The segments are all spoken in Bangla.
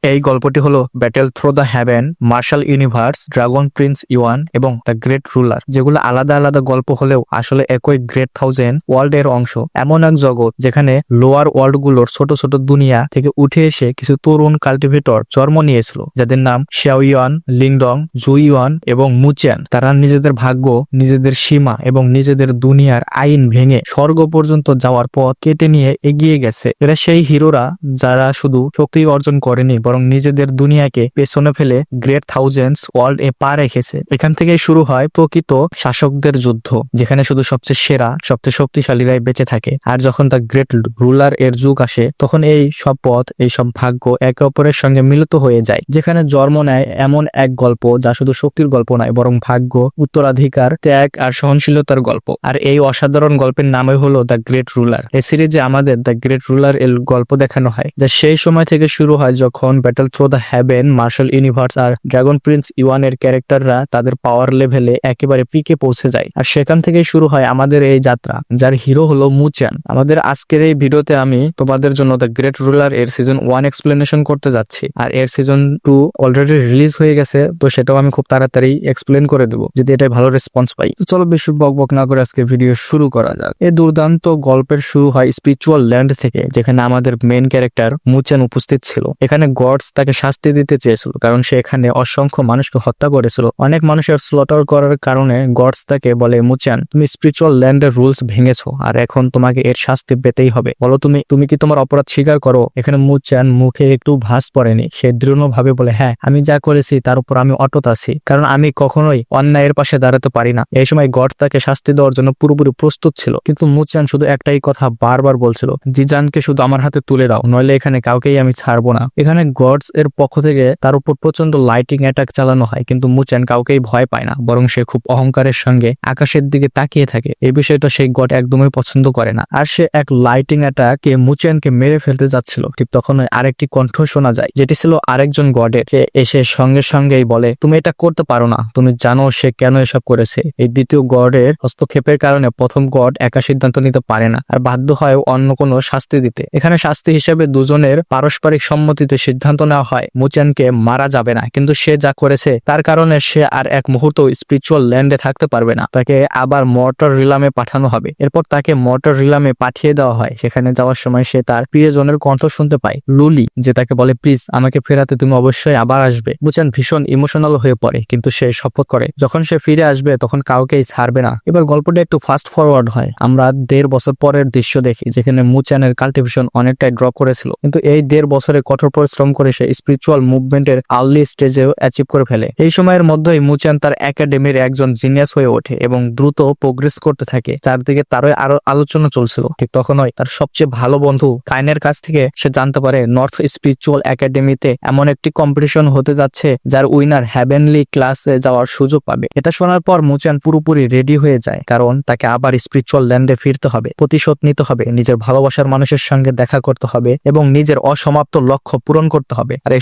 এই গল্পটি হলো battle through the heaven, martial universe, dragon prince Yuan এবং দ্য গ্রেট রুলার, যেগুলো আলাদা আলাদা গল্প হলেও আসলে একই গ্রেট থাউজেন্ড ওয়ার্ল্ড এর অংশ। এমন এক জগৎ যেখানে লোয়ার ওয়ার্ল্ড গুলোর ছোট ছোট দুনিয়া থেকে উঠে এসে কিছু তরুণ কাল্টিভেটর জন্ম নিয়েছিল, যাদের নাম শেয়াও ইয়ান, লিংডং, জু ইয়ান এবং মুচিয়ান। তারা নিজেদের ভাগ্য, নিজেদের সীমা এবং নিজেদের দুনিয়ার আইন ভেঙে স্বর্গ পর্যন্ত যাওয়ার পথ কেটে নিয়ে এগিয়ে গেছে। এরা সেই হিরোরা যারা শুধু শক্তি অর্জন করেনি, বরং নিজেদের দুনিয়াকে পেছনে ফেলে গ্রেট থাউজেন্ডস ওয়ার্ল্ড এ পা রেখেছে। এখান থেকে শুরু হয় প্রকৃত শাসকদের যুদ্ধ, যেখানে শুধু সবচেয়ে সেরা, সবচেয়ে শক্তিশালীরাই বেঁচে থাকে। আর যখন দ্য গ্রেট রুলার এর যুগ আসে, তখন এই সব পথ, এই সব ভাগ্য একে অপরের সঙ্গে মিলিত হয়ে যায়, যেখানে জন্ম নেয় এমন এক গল্প যা শুধু শক্তির গল্প নয়, বরং ভাগ্য, উত্তরাধিকার, ত্যাগ আর সহনশীলতার গল্প। আর এই অসাধারণ গল্পের নামই হলো দ্য গ্রেট রুলার। এই সিরিজে আমাদের দ্য গ্রেট রুলার এর গল্প দেখানো হয়, যা সেই সময় থেকে শুরু হয় যখন battle through the heaven, martial universe আর ড্রাগন প্রিন্স ইওয়ান এর ক্যারেক্টাররা তাদের পাওয়ার লেভেলে একেবারে পিকে পৌঁছে যায়। আর সেখান থেকেই শুরু হয় আমাদের এই যাত্রা, যার হিরো হলো মুচিয়ান। আমাদের আজকের এই ভিডিওতে আমি তোমাদের জন্য দ্য গ্রেট রুলার এর সিজন 1 এক্সপ্লেনেশন করতে যাচ্ছি। আর এর সিজন 2 অলরেডি রিলিজ হয়ে গেছে, তো সেটাও আমি খুব তাড়াতাড়ি এক্সপ্লেন করে দেবো যদি এটা ভালো রেসপন্স পাই। তো চলো বেশি বকবক না করে আজকে ভিডিও শুরু করা যাক। এই দুর্দান্ত গল্পের শুরু হয় স্পিরিচুয়াল ল্যান্ড থেকে, যেখানে আমাদের মেন ক্যারেক্টার মুচিয়ান উপস্থিত ছিল। এখানে গডস তাকে শাস্তি দিতে চেয়েছিল, কারণ সে এখানে অসংখ্য মানুষকে হত্যা করেছিল। অনেক মানুষের স্লটার করার কারণে গডস তাকে বলে, মুচিয়ান, তুমি স্পিরিচুয়াল ল্যান্ডের রুলস ভেঙেছো, আর এখন তোমাকে এর শাস্তি পেতেই হবে। বলো তুমি কি তোমার অপরাধ স্বীকার করো? এখানে মুচিয়ান মুখে একটু ভাঁজ পড়েনি। সে দৃঢ়ভাবে বলে, হ্যাঁ, আমি যা করেছি তার উপর আমি অটুট আছি, কারণ আমি কখনোই অন্যায়ের পাশে দাঁড়াতে পারি না। এই সময় গড তাকে শাস্তি দেওয়ার জন্য পুরোপুরি প্রস্তুত ছিল, কিন্তু মুচিয়ান শুধু একটাই কথা বারবার বলছিল, জিজানকে শুধু আমার হাতে তুলে দাও, নইলে এখানে কাউকেই আমি ছাড়বো না। এখানে গডস এর পক্ষ থেকে তার উপর প্রচন্ড লাইটিং অ্যাটাক চালানো হয়, কিন্তু মুচিয়ান কাউকেই ভয় পায় না, বরং সে খুব অহংকারের সঙ্গে আকাশের দিকে তাকিয়ে থাকে। এই বিষয়টা সেই গড একদমই পছন্দ করে না। আর সে এক লাইটিং অ্যাটাকে মুচিয়ানকে মেরে ফেলতে যাচ্ছিল, ঠিক তখন আরেকটি কণ্ঠ শোনা যায়, যেটি ছিল আরেকজন গডের। সে এসে সঙ্গে সঙ্গেই বলে, তুমি এটা করতে পারো না, তুমি জানো সে কেন এসব করেছে। এই দ্বিতীয় গডের হস্তক্ষেপের কারণে প্রথম গড একা সিদ্ধান্ত নিতে পারে না, আর বাধ্য হয় অন্য কোনো শাস্তি দিতে। এখানে শাস্তি হিসেবে দুজনের পারস্পরিক সম্মতিতে সিদ্ধান্ত নেওয়া হয় মুচিয়ানকে মারা যাবে না, কিন্তু সে যা করেছে তার কারণে সে আর এক মুহূর্ত স্পিরিচুয়াল ল্যান্ডে থাকতে পারবে না। তাকে আবার মর্টার রিলামে পাঠানো হবে। এরপর তাকে মর্টার রিলামে পাঠিয়ে দেওয়া হয়। সেখানে যাওয়ার সময় সে তার প্রিয়জনের কণ্ঠ শুনতে পায়, লুলি, যে তাকে বলে, প্লিজ আমাকে ফেরাতে তুমি অবশ্যই আবার আসবে। মুচিয়ান ভীষণ ইমোশনাল হয়ে পড়ে, কিন্তু সে শপথ করে যখন সে ফিরে আসবে তখন কাউকেই ছাড়বে না। এবার গল্পটা একটু ফাস্ট ফরওয়ার্ড হয়। আমরা 1.5 বছর পরের দৃশ্য দেখি, যেখানে মুচিয়ানের কাল্টিভেশন অনেকটাই ড্রপ করেছিল, কিন্তু এই 1.5 বছরে কঠোর পরিশ্রম করে সে স্পিরিচুয়াল মুভমেন্টের আর্লি স্টেজেও অ্যাচিভ করে ফেলে। এই সময়ের মধ্যেই মুচিয়ান তার একাডেমির একজন জিনিয়াস হয়ে ওঠে এবং দ্রুত প্রোগ্রেস করতে থাকে। চারদিকে তারই আরো আলোচনা চলছিল। ঠিক তখনই তার সবচেয়ে ভালো বন্ধু কাইনের কাছ থেকে সে জানতে পারে নর্থ স্পিরিচুয়াল একাডেমিতে এমন একটি কম্পিটিশন হতে যাচ্ছে যার উইনার হেভেনলি ক্লাসে যাওয়ার সুযোগ পাবে। এটা শোনার পর মুচিয়ান পুরোপুরি রেডি হয়ে যায়, কারণ তাকে আবার স্পিরিচুয়াল ল্যান্ডে ফিরতে হবে, প্রতিশোধ নিতে হবে, নিজের ভালোবাসার মানুষের সঙ্গে দেখা করতে হবে এবং নিজের অসমাপ্ত লক্ষ্য পূরণ করতে হবে। আর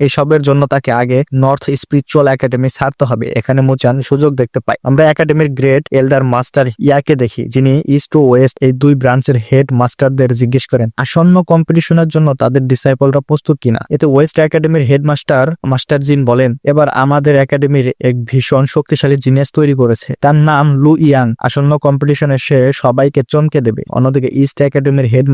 এসবের জন্য তাকে আগে নর্থ স্পিরিচুয়াল একাডেমি ছাড়তে হবে। এখানে মুচিয়ান সুযোগ দেখতে পায়। আমরা একাডেমির গ্রেট এল্ডার মাস্টার ইয়াকে দেখি, যিনি ইস্ট ও ওয়েস্ট এই দুই ব্রাঞ্চের হেড মাস্টারদের জিজ্ঞেস করেন আসন্ন কম্পিটিশনের জন্য তাদের ডিসাইপলরা প্রস্তুত কিনা। এতে ওয়েস্ট একাডেমির হেড মাস্টার জিন বলেন, এবার আমাদের একাডেমির এক ভীষণ শক্তিশালী জিনিয়াস তৈরি করেছে, তার নাম লু ইয়াং। আসন্ন কম্পিটিশনে সে সবাইকে চমকে দেবে। অন্যদিকে ইস্ট একাডেমির হেড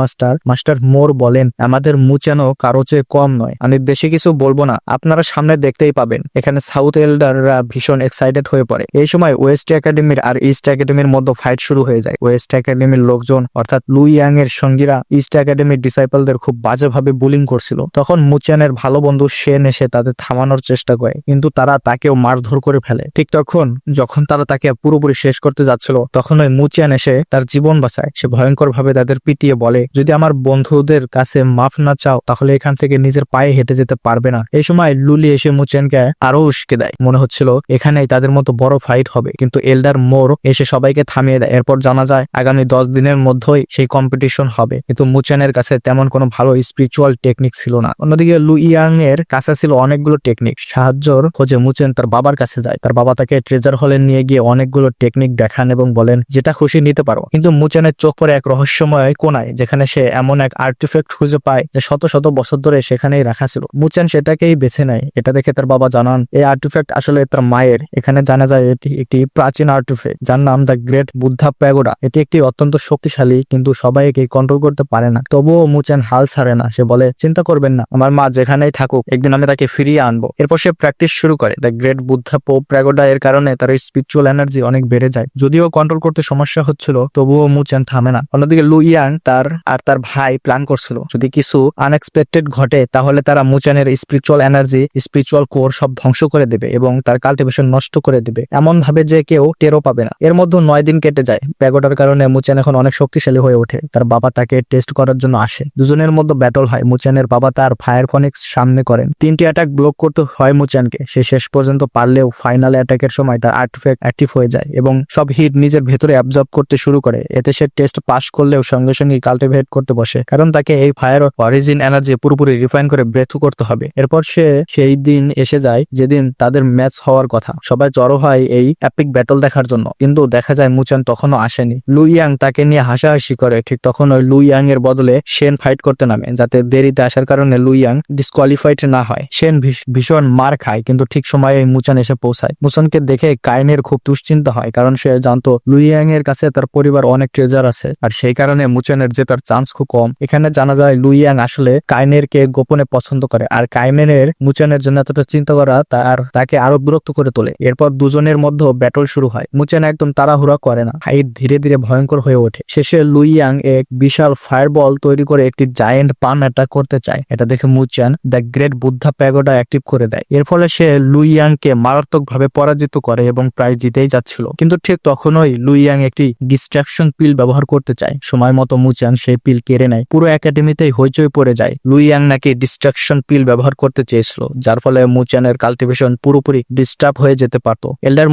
মাস্টার মোর বলেন, আমাদের মুচিয়ানও কারো চেয়ে কম নয়। আমি বেশি কিছু বলবো না, আপনারা সামনে দেখতেই পাবেন। এখানে সাউথ এল্ডাররা ভীষণ এক্সাইটেড হয়ে পড়ে। এই সময় ওয়েস্ট একাডেমির আর ইস্ট একাডেমির মধ্যে ফাইট শুরু হয়ে যায়। ওয়েস্ট একাডেমির লোকজন অর্থাৎ লু ইয়াং এর সঙ্গীরা ইস্ট একাডেমির ডিসাইপলদের খুব বাজেভাবে বুলিং করছিল। তখন মুচিয়ানের ভালো বন্ধু শেন এসে তাদের থামানোর চেষ্টা করে, কিন্তু তারা তাকেও মারধর করে ফেলে। ঠিক তখন যখন তারা তাকে পুরোপুরি শেষ করতে যাচ্ছিল, তখন ওই মুচিয়ান এসে তার জীবন বাঁচায়। সে ভয়ঙ্কর ভাবে তাদের পিটিয়ে বলে, যদি আমার বন্ধুদের কাছে মাফ না চাও তাহলে এখান থেকে নিজের পায়ে হেঁটে যেতে পারবে না। এই সময় লুলি এসে মুচিয়ানকে আরো উস্কে দেয়। মনে হচ্ছিল এখানেই তাদের মতো বড় ফাইট হবে, কিন্তু এল্ডার মোর এসে সবাইকে থামিয়ে দেয়। এরপর জানা যায় আগামী 10 দিনের মধ্যেই সেই কম্পিটিশন হবে, কিন্তু মুচিয়ানের কাছে তেমন কোনো ভালো স্পিরিচুয়াল টেকনিক ছিল না। অন্যদিকে লু ইয়াং এর কাছে ছিল অনেকগুলো টেকনিক। সাহায্যর খোঁজে মুচিয়ান তার বাবার কাছে যায়। তার বাবা তাকে ট্রেজার হলে নিয়ে গিয়ে অনেকগুলো টেকনিক দেখান এবং বলেন যেটা খুশি নিতে পারো, কিন্তু মুচিয়ানের চোখ পড়ে এক রহস্যময় কোণায়, যেখানে সে এমন এক আর্টিফ্যাক্ট খুঁজে পায় যে শত শত বছর ধরে সেখানেই রাখা রাখা ছিল। মুচেন সেটাকেই বেছে নেয়। এটা দেখে তার বাবা জানান এই আর্টিফ্যাক্ট আসলে তার মায়ের। এখানে জানা যায় এটি একটি প্রাচীন আর্টিফ্যাক্ট যার নাম দ্য গ্রেট বুদ্ধা প্যাগোডা। এটি একটি অত্যন্ত শক্তিশালী, কিন্তু সবাই একে কন্ট্রোল করতে পারে না। তবুও মুচেন হাল ছাড়ে না। সে বলে, চিন্তা করবেন না, আমার মা যেখানেই থাকুক একদিন আমি তাকে ফিরিয়ে আনবো। এরপর সে প্র্যাকটিস শুরু করে। দ্য গ্রেট বুদ্ধা প্যাগোডা এর কারণে তার স্পিরিচুয়াল এনার্জি অনেক বেড়ে যায়। যদিও কন্ট্রোল করতে সমস্যা হচ্ছিল, তবুও মুচেন থামে না। অন্যদিকে লু ইয়াং তার ভাই প্ল্যান করছিল যদি কিছু আনএক্সপেক্টেড ঘটে তাহলে তারা মুচেনের স্পিরিচুয়াল এনার্জি, স্পিরিচুয়াল কোর সব ধ্বংস করে দেবে এবং তার কাল্টিভেশন নষ্ট করে দেবে, এমন ভাবে যে কেউ টেরও পাবে না। এর মধ্যে 9 দিন কেটে যায়। প্যাগোডার কারণে মুচেন এখন অনেক শক্তিশালী হয়ে ওঠে। তার বাবা তাকে টেস্ট করার জন্য আসে। দুজনের মধ্যে ব্যাটল হয়। মুচেনের বাবা তার ফায়ার ফনিক্স সামনে করেন। 3টি অ্যাটাক ব্লক করতে হয় মুচেনকে। সে শেষ পর্যন্ত পারলেও ফাইনাল অ্যাটাকের সময় তার আর্টিফ্যাক্ট অ্যাক্টিভ হয়ে যায় এবং সব হিট নিজের ভেতরে অ্যাবজর্ব করতে শুরু করে। এতে সে টেস্ট পাস করলেও সঙ্গে সঙ্গে কাল্টিভেট করতে বসে, কারণ তাকে এই ফায়ার অরিজিন এনার্জি পুরোপুরি রিফাইন করে ব্রেথ করতে হবে। এরপর সেই দিন এসে যায় যেদিন তাদের ম্যাচ হওয়ার কথা। সবাই জড়ো হয় এই এপিক ব্যাটল দেখার জন্য, কিন্তু দেখা যায় মুচেন তখনও আসেনি। লু ইয়াং তাকে নিয়ে হাসাহাসি করে। ঠিক তখন ওই লু ইয়াং এর বদলে শেন ফাইট করতে নামে, যাতে দেরিতে আসার কারণে লু ইয়াং ডিসকোয়ালিফাইড না হয়। শেন ভীষণ মার খায়, কিন্তু ঠিক সময়ে মুচেন এসে পৌঁছায়। মুচেনকে দেখে কাইনের খুব দুশ্চিন্তা হয়, কারণ সে জানতো লু ইয়াং এর কাছে তার পরিবার অনেক ট্রেজার আছে, আর সেই কারণে মুচেনের জেতার চান্স খুব কম। এখানে জানা যায় লু ইয়াং আসলে কাইনেরকে গোপনে পছন্দ করে, আর কাইনের মুচেনের জন্য এতটা চিন্তা করা তাকে আরো বিরক্ত করে তোলে। এরপর দুজনের মধ্যে ব্যাটল শুরু হয়। মুচেন একদম তাড়াহুড়া করে না, ফাইট ধীরে ধীরে ভয়ঙ্কর হয়ে ওঠে। শেষে লু ইয়াং এক বিশাল ফায়ারবল তৈরি করে একটি জায়েন্ট পান অ্যাটাক করতে চায়। এটা দেখে Muchen the great Buddha pagoda active করে দেয়। এর ফলে সে লু ইয়াংকে মারাত্মকভাবে পরাজিত করে এবং প্রায় জিতেই যাচ্ছিল। কিন্তু ঠিক তখনই লু ইয়াং একটি ডিস্ট্রাকশন পিল ব্যবহার করতে চায়। সময় মতো মুচেন সেই পিল কেড়ে নেয়। পুরো একাডেমিতেই হইচই পড়ে যায়। লু ইয়াং নাকি ডিস্ট্রাকশন পিল ব্যবহার করতে চেয়েছিল, যার ফলে মুচেনের কাল্টিভেশন পুরোপুরি ডিস্টার্ব হয়ে যেতে পারত। এল্ডার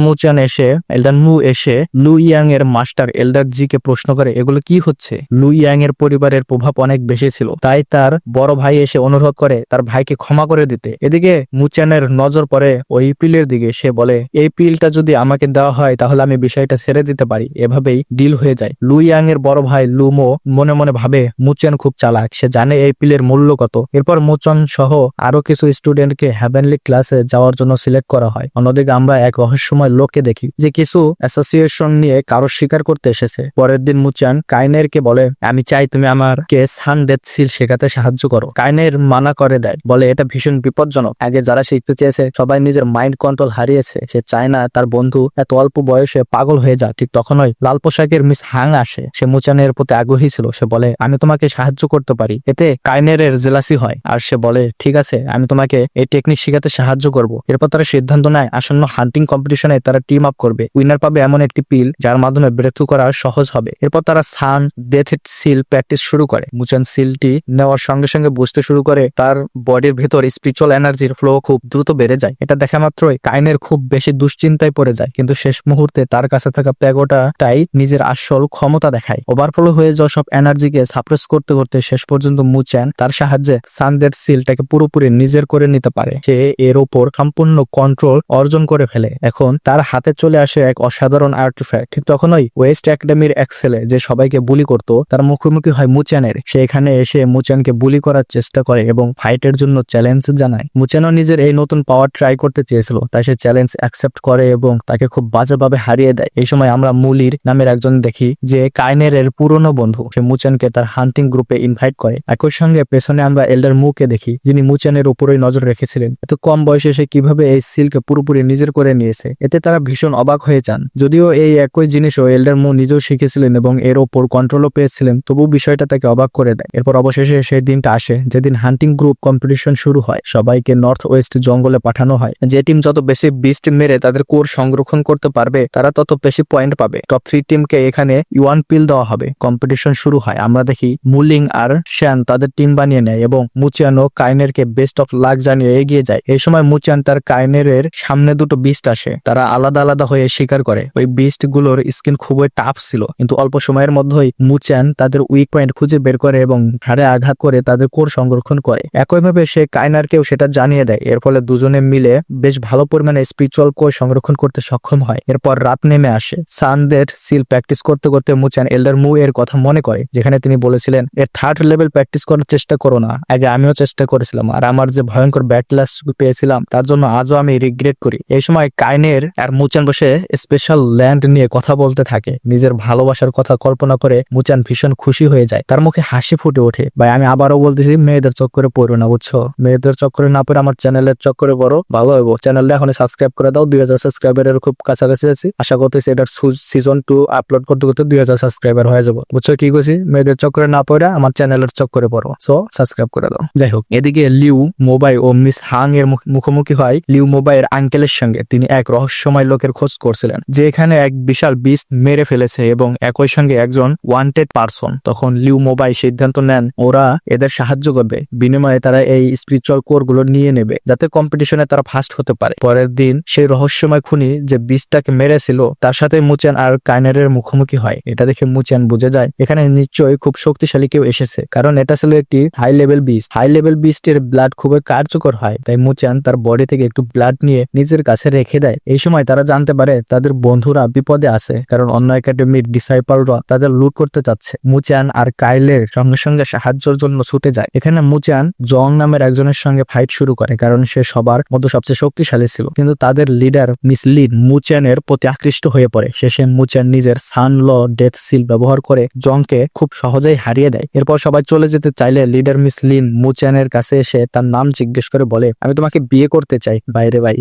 মু এসে লু ইয়াং এর মাস্টার এল্ডার জি কে প্রশ্ন করে, এগুলো কি হচ্ছে? লু ইয়াং এর পরিবারের প্রভাব অনেক বেশি ছিল, তাই তার বড় ভাই এসে অনুরোধ করে তার ভাইকে ক্ষমা করে দিতে। এদিকে মুচেনের নজর পড়ে ওই পিলের দিকে। সে বলে, এই পিলটা যদি আমাকে দেওয়া হয় তাহলে আমি বিষয়টা ছেড়ে দিতে পারি। এভাবেই ডিল হয়ে যায়। লু ইয়াং এর বড় ভাই লুমো মনে মনে ভাবে মুচেন খুব চালাক, সে জানে এই পিলের মূল্য কত। এরপর মুচেন সহ আরো কিছু স্টুডেন্টকে হেভেনলি ক্লাসে যাওয়ার জন্য সিলেক্ট করা হয়। অন্যদিকে আমরা এক রহস্যময় লোককে দেখি যে কিছু অ্যাসোসিয়েশন নিয়ে কারো স্বীকার করতে এসেছে। পরের দিন মুচেন কাইনেরকে বলে, আমি চাই তুমি আমাকে সান ডেথ সিল শেখাতে সাহায্য করো। কাইনের মানা করে দেয়, বলে এটা ভীষণ বিপজ্জনক। আগে যারা শিখতে চেয়েছে সবাই নিজের মাইন্ড কন্ট্রোল হারিয়েছে। সে চায় না তার বন্ধু এত অল্প বয়সে পাগল হয়ে যায়। ঠিক তখনই লাল পোশাকের মিস হাং আসে। সে মুচেনের প্রতি আগ্রহী ছিল। সে বলে, আমি তোমাকে সাহায্য করতে পারি। এতে কাইনের জেলাসি হয়, আর সে বলে, ঠিক আছে, আমি তোমাকে এই টেকনিক শেখাতে সাহায্য করব। এরপর তারা সিদ্ধান্ত নেয় আসন্ন হান্টিং কম্পিটিশনে তারা টিম আপ করবে। উইনার পাবে এমন একটি পিল যার মাধ্যমে ব্রেক থ্রু করা সহজ হবে। এরপর তারা সান ডেথ সিল প্র্যাকটিস শুরু করে। মুচেন সিলটি নেওয়ার সঙ্গে সঙ্গে বুঝতে শুরু করে তার বডির ভেতর স্পিরিচুয়াল এনার্জির ফ্লো খুব দ্রুত বেড়ে যায়। এটা দেখা মাত্রই কাইনের খুব বেশি দুশ্চিন্তায় পড়ে যায়, কিন্তু শেষ মুহূর্তে তার কাছে থাকা প্যাগোডাটাই নিজের আসল ক্ষমতা দেখায়। ওভারফ্লো হয়ে যাওয়া সব এনার্জিকে সাপ্রেস করতে করতে শেষ পর্যন্ত মুচেন তার সাহায্যে সান ডেথ সিলটাকে পুরোপুরি নিজের করে নিতে পারে। সে এর ওপর সম্পূর্ণ কন্ট্রোল অর্জন করে ফেলে। এখন তার হাতে চলে আসে এক অসাধারণ আর্টিফ্যাক্ট। ঠিক তখনই ওয়েস্ট একাডেমির এক ছেলে যে সবাইকে বুলি করত তার মুখোমুখি হয় মুচেনের। সে এখানে এসে মুচেনকে বুলি করার চেষ্টা করে এবং ফাইটের জন্য চ্যালেঞ্জ জানায়। মুচেনও নিজের এই নতুন পাওয়ার ট্রাই করতে চেয়েছিল, তাই সে চ্যালেঞ্জ অ্যাকসেপ্ট করে এবং তাকে খুব বাজেভাবে হারিয়ে দেয়। এই সময় আমরা মুলির নামের একজন দেখি যে কাইনের পুরনো বন্ধু। সে মুচেনকে তার হান্টিং গ্রুপে ইনভাইট করে। একই সঙ্গে পেছনে আমরা এল্ডার মুকে দেখি, যিনি মুচেনের উপরই নজর রেখেছিলেন। এত কম বয়সে সে কিভাবে এই সিলকে পুরোপুরি নিজের করে নিয়েছে, এতে তারা ভীষণ অবাক হয়ে যান। যদিও এই একই জিনিসও এল্ডার মু নিজেও শিখেছিলেন এবং এর ওপর কন্ট্রোলও পেয়েছিলেন, তবু বিষয়টা তাকে অবাক করে দেয়। এরপর অবশেষে সেই দিনটা আসে যেদিন হান্টিং গ্রুপ কম্পিটিশন শুরু হয়। সবাইকে নর্থ ওয়েস্ট জঙ্গলে পাঠানো হয়। যে টিম যত বেশি বিস্ট মেরে তাদের কোর সংরক্ষণ করতে পারবে তারা তত বেশি পয়েন্ট পাবে। টপ 3 টিমকে এখানে ইউয়ান পিল দেওয়া হবে। কম্পিটিশন শুরু হয়। আমরা দেখি মুলিং আর শ্যান তাদের টিম বানিয়ে নেয় এবং মুচিয়ান ও কাইনেরকে বেস্ট অফ লাক জানিয়ে এগিয়ে যায়। এই সময় মুচিয়ান তার কাইনের সামনে দুটো বিস্ট আসে। তারা আলাদা আলাদা হয়ে শিকার করে। ওই বিস্ট গুলোর স্কিন খুবই টাফ ছিল, কিন্তু অল্প সময়ের মধ্যেই মুচিয়ান তাদের উইক পয়েন্ট খুঁজে বের করে এবং ঘাড়ে আঘাত করে তাদের কোর সংরক্ষণ করে। একইভাবে সে কাইনারকেও সেটা জানিয়ে দেয়। এর ফলে দুজনে মিলে বেশ ভালো পরিমাণে স্পিরিচুয়াল কোর সংরক্ষণ করতে সক্ষম হয়। এরপর রাত নেমে আসে। সানডেথ সিল প্র্যাকটিস করতে করতে মুচিয়ান এল্ডার মু এর কথা মনে করে, যেখানে তিনি বলেছিলেন, এর 3rd লেভেল প্র্যাকটিস করার চেষ্টা করো না, আগে আমিও চেষ্টা চেষ্টা করেছিলাম আর আমার যে ভয়ঙ্কর ব্যাকল্যাশ পেয়েছিলাম তার জন্য আজও আমি রিগ্রেট করি। এই সময় কাইনের আর মুচান বসে স্পেশাল ল্যান্ড নিয়ে কথা বলতে থাকে। নিজের ভালোবাসার কথা কল্পনা করে মুচান ভীষণ খুশি হয়ে যায়, তার মুখে হাসি ফুটে ওঠে। ভাই আমি আবারও বলতেছি, মেয়েদের চক্করে পড়ো না, বুঝছো? মেয়েদের চক্করে না পড়ে আমার চ্যানেলের চক্করে পড়ো, ভালো হইব। চ্যানেলটা এখন সাবস্ক্রাইব করে দাও, 2000 সাবস্ক্রাইবারের খুব কাছাকাছি আছি। আশা করতেছি এটার সিজন 2 আপলোড করতে করতে 2000 সাবস্ক্রাইবার হয়ে যাবো, বুঝছো? কি কইছি? মেয়েদের চক্করে না পড়ে আমার চ্যানেলের চক্করে পড়ো, সো সাবস্ক্রাইব করে দাও। যাই হোক, এদিকে লিউ মোবাই ও মিস হাং এর মুখোমুখি হয় লিউ মোবাইয়ের আঙ্কেলের সঙ্গে। তিনি এক রহস্যময় লোকের খোঁজ করছিলেন যে এখানে এক বিশাল বিস্ট মেরে ফেলেছে এবং একই সঙ্গে একজন ওয়ান্টেড পারসন। তখন লিউ মোবাই সিদ্ধান্ত নেন ওরা এদের সাহায্য করবে, বিনিময়ে তারা এই স্পিরিচুয়াল কোর গুলো নিয়ে নেবে যাতে কম্পিটিশনে তারা ফার্স্ট হতে পারে। পরের দিন সেই রহস্যময় খুনি যে বিস্টটাকে মেরেছিল তার সাথে মুচান আর কাইনারের মুখোমুখি হয়। এটা দেখে মুচান বুঝে যায় এখানে নিশ্চয়ই খুব শক্তিশালী কেউ এসেছে, কারণ এটা ছিল একটি high level beast. High level বিস্টের ব্লাড খুবই কার্যকর হয়, তাই মুচান তার বডি থেকে একটু ব্লাড নিয়ে নিজের কাছে রেখে দেয়। এই সময় তারা জানতে পারে তাদের বন্ধুরা বিপদে আছে, কারণ অন্য একাডেমির ডিসাইপালরা তাদের লুট করতে চাচ্ছে। মুচান আর কাইলের সঙ্গে সঙ্গে সাহায্যের জন্য ছুটে যায়। এখানে মুচান জং নামের একজনের সঙ্গে ফাইট শুরু করে, কারণ সে সবার মধ্যে সবচেয়ে শক্তিশালী ছিল। কিন্তু তাদের লিডার মিস লিন মুচানের প্রতি আকৃষ্ট হয়ে পড়ে। শেষে মুচান নিজের সান ল ডেথ সিল ব্যবহার করে জংকে খুব সহজেই হারিয়ে দেয়। এরপর সবাই চলে যেতে চাইলে লিডার মিস লিন মুচানের কাছে এসে তার নাম জিজ্ঞেস করে বলে, আমি তোমাকে বিয়ে করতে চাই। বাইরে ভাই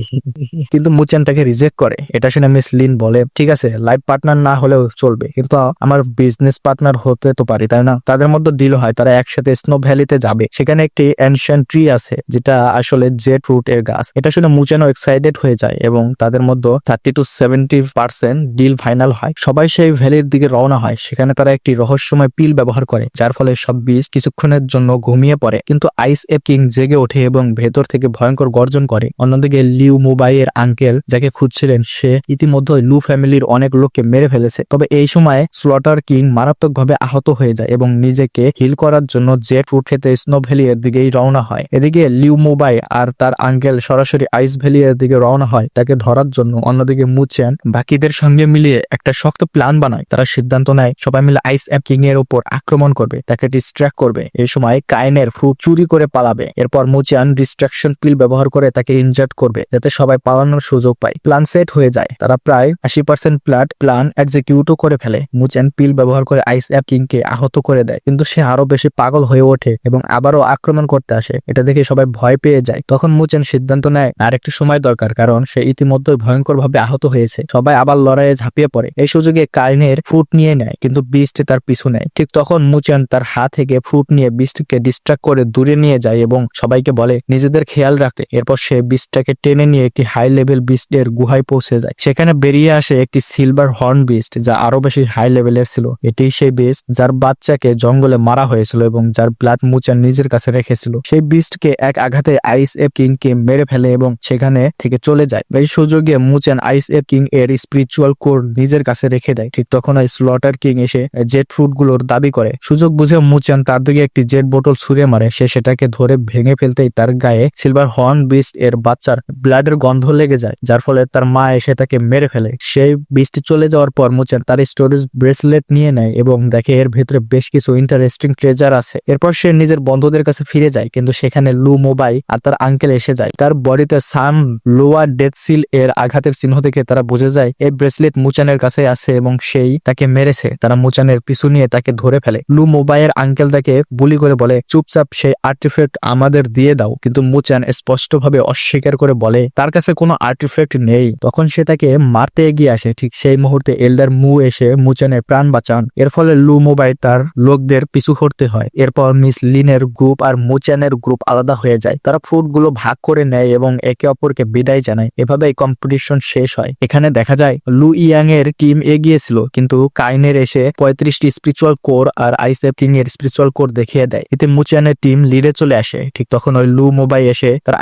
কিন্তু মুচান তাকে রিজেক্ট করে। এটা শুনে মিস লিন বলে, ঠিক আছে, লাইফ পার্টনার না হলেও চলবে, কিন্তু আমার বিজনেস পার্টনার হতে তো পারি, তাই না? তাদের মধ্যে ডিল হয়, তারা একসাথে স্নো ভ্যালিতে যাবে। সেখানে একটি এনশিয়েন্ট ট্রি আছে যেটা আসলে জেট ফ্রুট এর গাছ। এটা শুনে মুচানও এক্সাইটেড হয়ে যায় এবং তাদের মধ্যে 30 to 70% ডিল ফাইনাল হয়। সবাই সেই ভ্যালির দিকে রওনা হয়। সেখানে তারা একটি রহস্যময় পিল ব্যবহার করে, যার ফলে সব বীজ কিছুক্ষণের জন্য ঘুমিয়ে পড়ে। কিন্তু আইস এপ কিং জেগে ওঠে এবং ভেতর থেকে ভয়ঙ্কর গর্জন করে। অন্যদিকে লিউ মোবাইয়ের আঙ্কেল যাকে খুঁজছিলেন সে ইতিমধ্যে লু ফ্যামিলির অনেক লোককে মেরে ফেলেছে। তবে এই সময় স্লটার কিং মারাত্মকভাবে আহত হয়ে যায় এবং নিজেকে হিল করার জন্য জেট ফ্রুট খেতে স্নো ভ্যালি এর দিকেই রওনা হয়। এদিকে লিউ মোবাই আর তার আঙ্কেল সরাসরি আইস ভ্যালি এর দিকে রওনা হয় তাকে ধরার জন্য। অন্যদিকে মুচান বাকিদের সঙ্গে মিলিয়ে একটা শক্ত প্ল্যান বানায়। তারা সিদ্ধান্ত নেয় সবাই মিলে আইস অ্যাপ কিং এর উপর আক্রমণ করবে, তাকে ডিস্ট্র্যাক্ট করবে। এই সময় কাইনের ফ্রুট চুরি করে পালাবে। এরপর মুচান ডিস্ট্রাকশন পিল ব্যবহার করে তাকে ইনজার্ট করবে যাতে সবাই পালানোর সুযোগ পায়। প্ল্যান সেট হয়ে যায়। তারা প্রায় 80% প্ল্যান এক্সিকিউটও করে ফেলে। মুচান পিল ব্যবহার করে আইস অ্যাপ কিং কে আহত করে দেয়, কিন্তু সে আরো বেশি পাগল হয়ে ওঠে এবং আবারও আক্রমণ করতে আসে। এটা দেখে সবাই ভয় পেয়ে যায়। তখন মুচান সিদ্ধান্ত নেয় আর একটু সময় দরকার, কারণ সে ইতিমধ্যে ভয়ঙ্কর ভাবে আহত হয়েছে। সবাই আবার লড়াইয়ে ঝাঁপিয়ে পড়ে। এই সুযোগে কাইনের ফ্রুট নিয়ে নেয়, কিন্তু বিস্ট তার পিছু নেয়। ঠিক তখন মুচান তার হাত থেকে ফ্রুট নিয়ে বিস্টকে ডিস্ট্রাক্ট করে দূরে নিয়ে যায় এবং সবাইকে বলে নিজেদের খেয়াল রাখতে। এরপর সে বিস্টটাকে টেনে নিয়ে একটি হাই লেভেল বিস্টের গুহায় পৌঁছে যায়। সেখানে বেরিয়ে আসে একটি সিলভার হর্ন বিস্ট যা আরো বেশি হাই লেভেলের ছিল। এটি সেই বিস্ট যার বাচ্চাকে জঙ্গলে মারা হয়েছিল এবং যার ব্লাড মুচান নিজের কাছে রেখেছিল। সেই বিস্টকে এক আঘাতে আইস এপ কিং কে মেরে ফেলে এবং সেখানে থেকে চলে যায়। এই সুযোগে মুচান আইস এপ কিং এর স্পিরিচুয়াল কোর নিজের কাছে রেখে দেয়। ঠিক তখন স্লটার কিং এসে জেট ফ্রুট গুলোর দাবি করে। সুযোগ বুঝে মুচান তার দিকে একটি জেট বোতল ছুঁড়ে মারে। সে সেটাকে ধরে ভেঙে ফেলতেই তার গায়ে সিলভার হর্ন বিস্ট এর বাচ্চার ব্লাডের গন্ধ লেগে যায়, যার ফলে তার মা এসে তাকে মেরে ফেলে। সেই বিস্ট চলে যাওয়ার পর মুচান তার স্টোরেজ ব্রেসলেট নিয়ে নেয় এবং দেখে এর ভেতরে বেশ কিছু ইন্টারেস্টিং ট্রেজার আছে। এরপর সে নিজের বন্ধুদের কাছে ফিরে যায়, কিন্তু সেখানে লু মোবাই আর তার আঙ্কেল এসে যায়। তার বডিতে সান লোয়ার ডেথ সিল এর আঘাতের চিহ্ন থেকে তারা বুঝে যায় এই ব্রেসলেট মুচানের কাছে আছে এবং সেই তাকে মেরেছে। তারা মুচানের পিছু নিয়ে তাকে ধরে ফেলে। লু মোবাইয়ের আঙ্কেল তাকে বুলি করে বলে চুপচাপ সেই আর্টিফ্যাক্ট আমাদের দিয়ে দাও, কিন্তু মুচান স্পষ্টভাবে অস্বীকার করে বলে তার কাছে কোনো আর্টিফ্যাক্ট নেই। তখন সে তাকে মারতে এগিয়ে আসে। ঠিক সেই মুহূর্তে এল্ডার মু এসে মুচানের প্রাণ বাঁচান। এর ফলে লু মোবাই তার লোকদের পিছু হটতে হয়। এরপর মিস লিনের গ্রুপ আর মুচানের গ্রুপ আলাদা হয়ে যায়। তারা ফ্রুট গুলো ভাগ করে নেয় এবং একে অপরকে বিদায় জানায়। এভাবে এই কম্পিটিশন শেষ হয়। এখানে দেখা যায় লু ইয়াং এর টিম এগিয়েছিল, কিন্তু কাইনের এসে 35টি স্পিরিচুয়াল কোর আর আইস এপ কিং এর স্পিরিচুয়াল কোর দেখিয়ে দেয়। এতে মুচানের টিম লিডে চলে আসে। ঠিক তখন ওই লু মোবাই এসে তার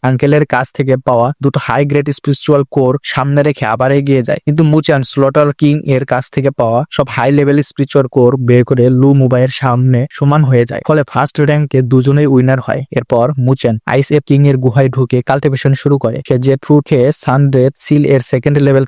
আঙ্কেলের কাছ থেকে পাওয়া দুটো হাই গ্রেড স্পিরিচুয়াল কোর সামনে রেখে আবার এগিয়ে যায়, কিন্তু মুচান স্লটার কিং এর কাছ থেকে পাওয়া সব হাই লেভেল স্পিরিচুয়াল কোর বের করে লু মোবাইয়ের সামনে সমান হয়ে যায়। ফলে ফার্স্ট র্যাঙ্কে দুজনেই উইনার হয়। এরপর মুচান আইস এপ কিং এর গুহায় ঢুকে কাল্টিভেশন শুরু করে। সে জেট ফ্রুট খেয়ে সানডেথ সিল এর সেকেন্ড লেভেল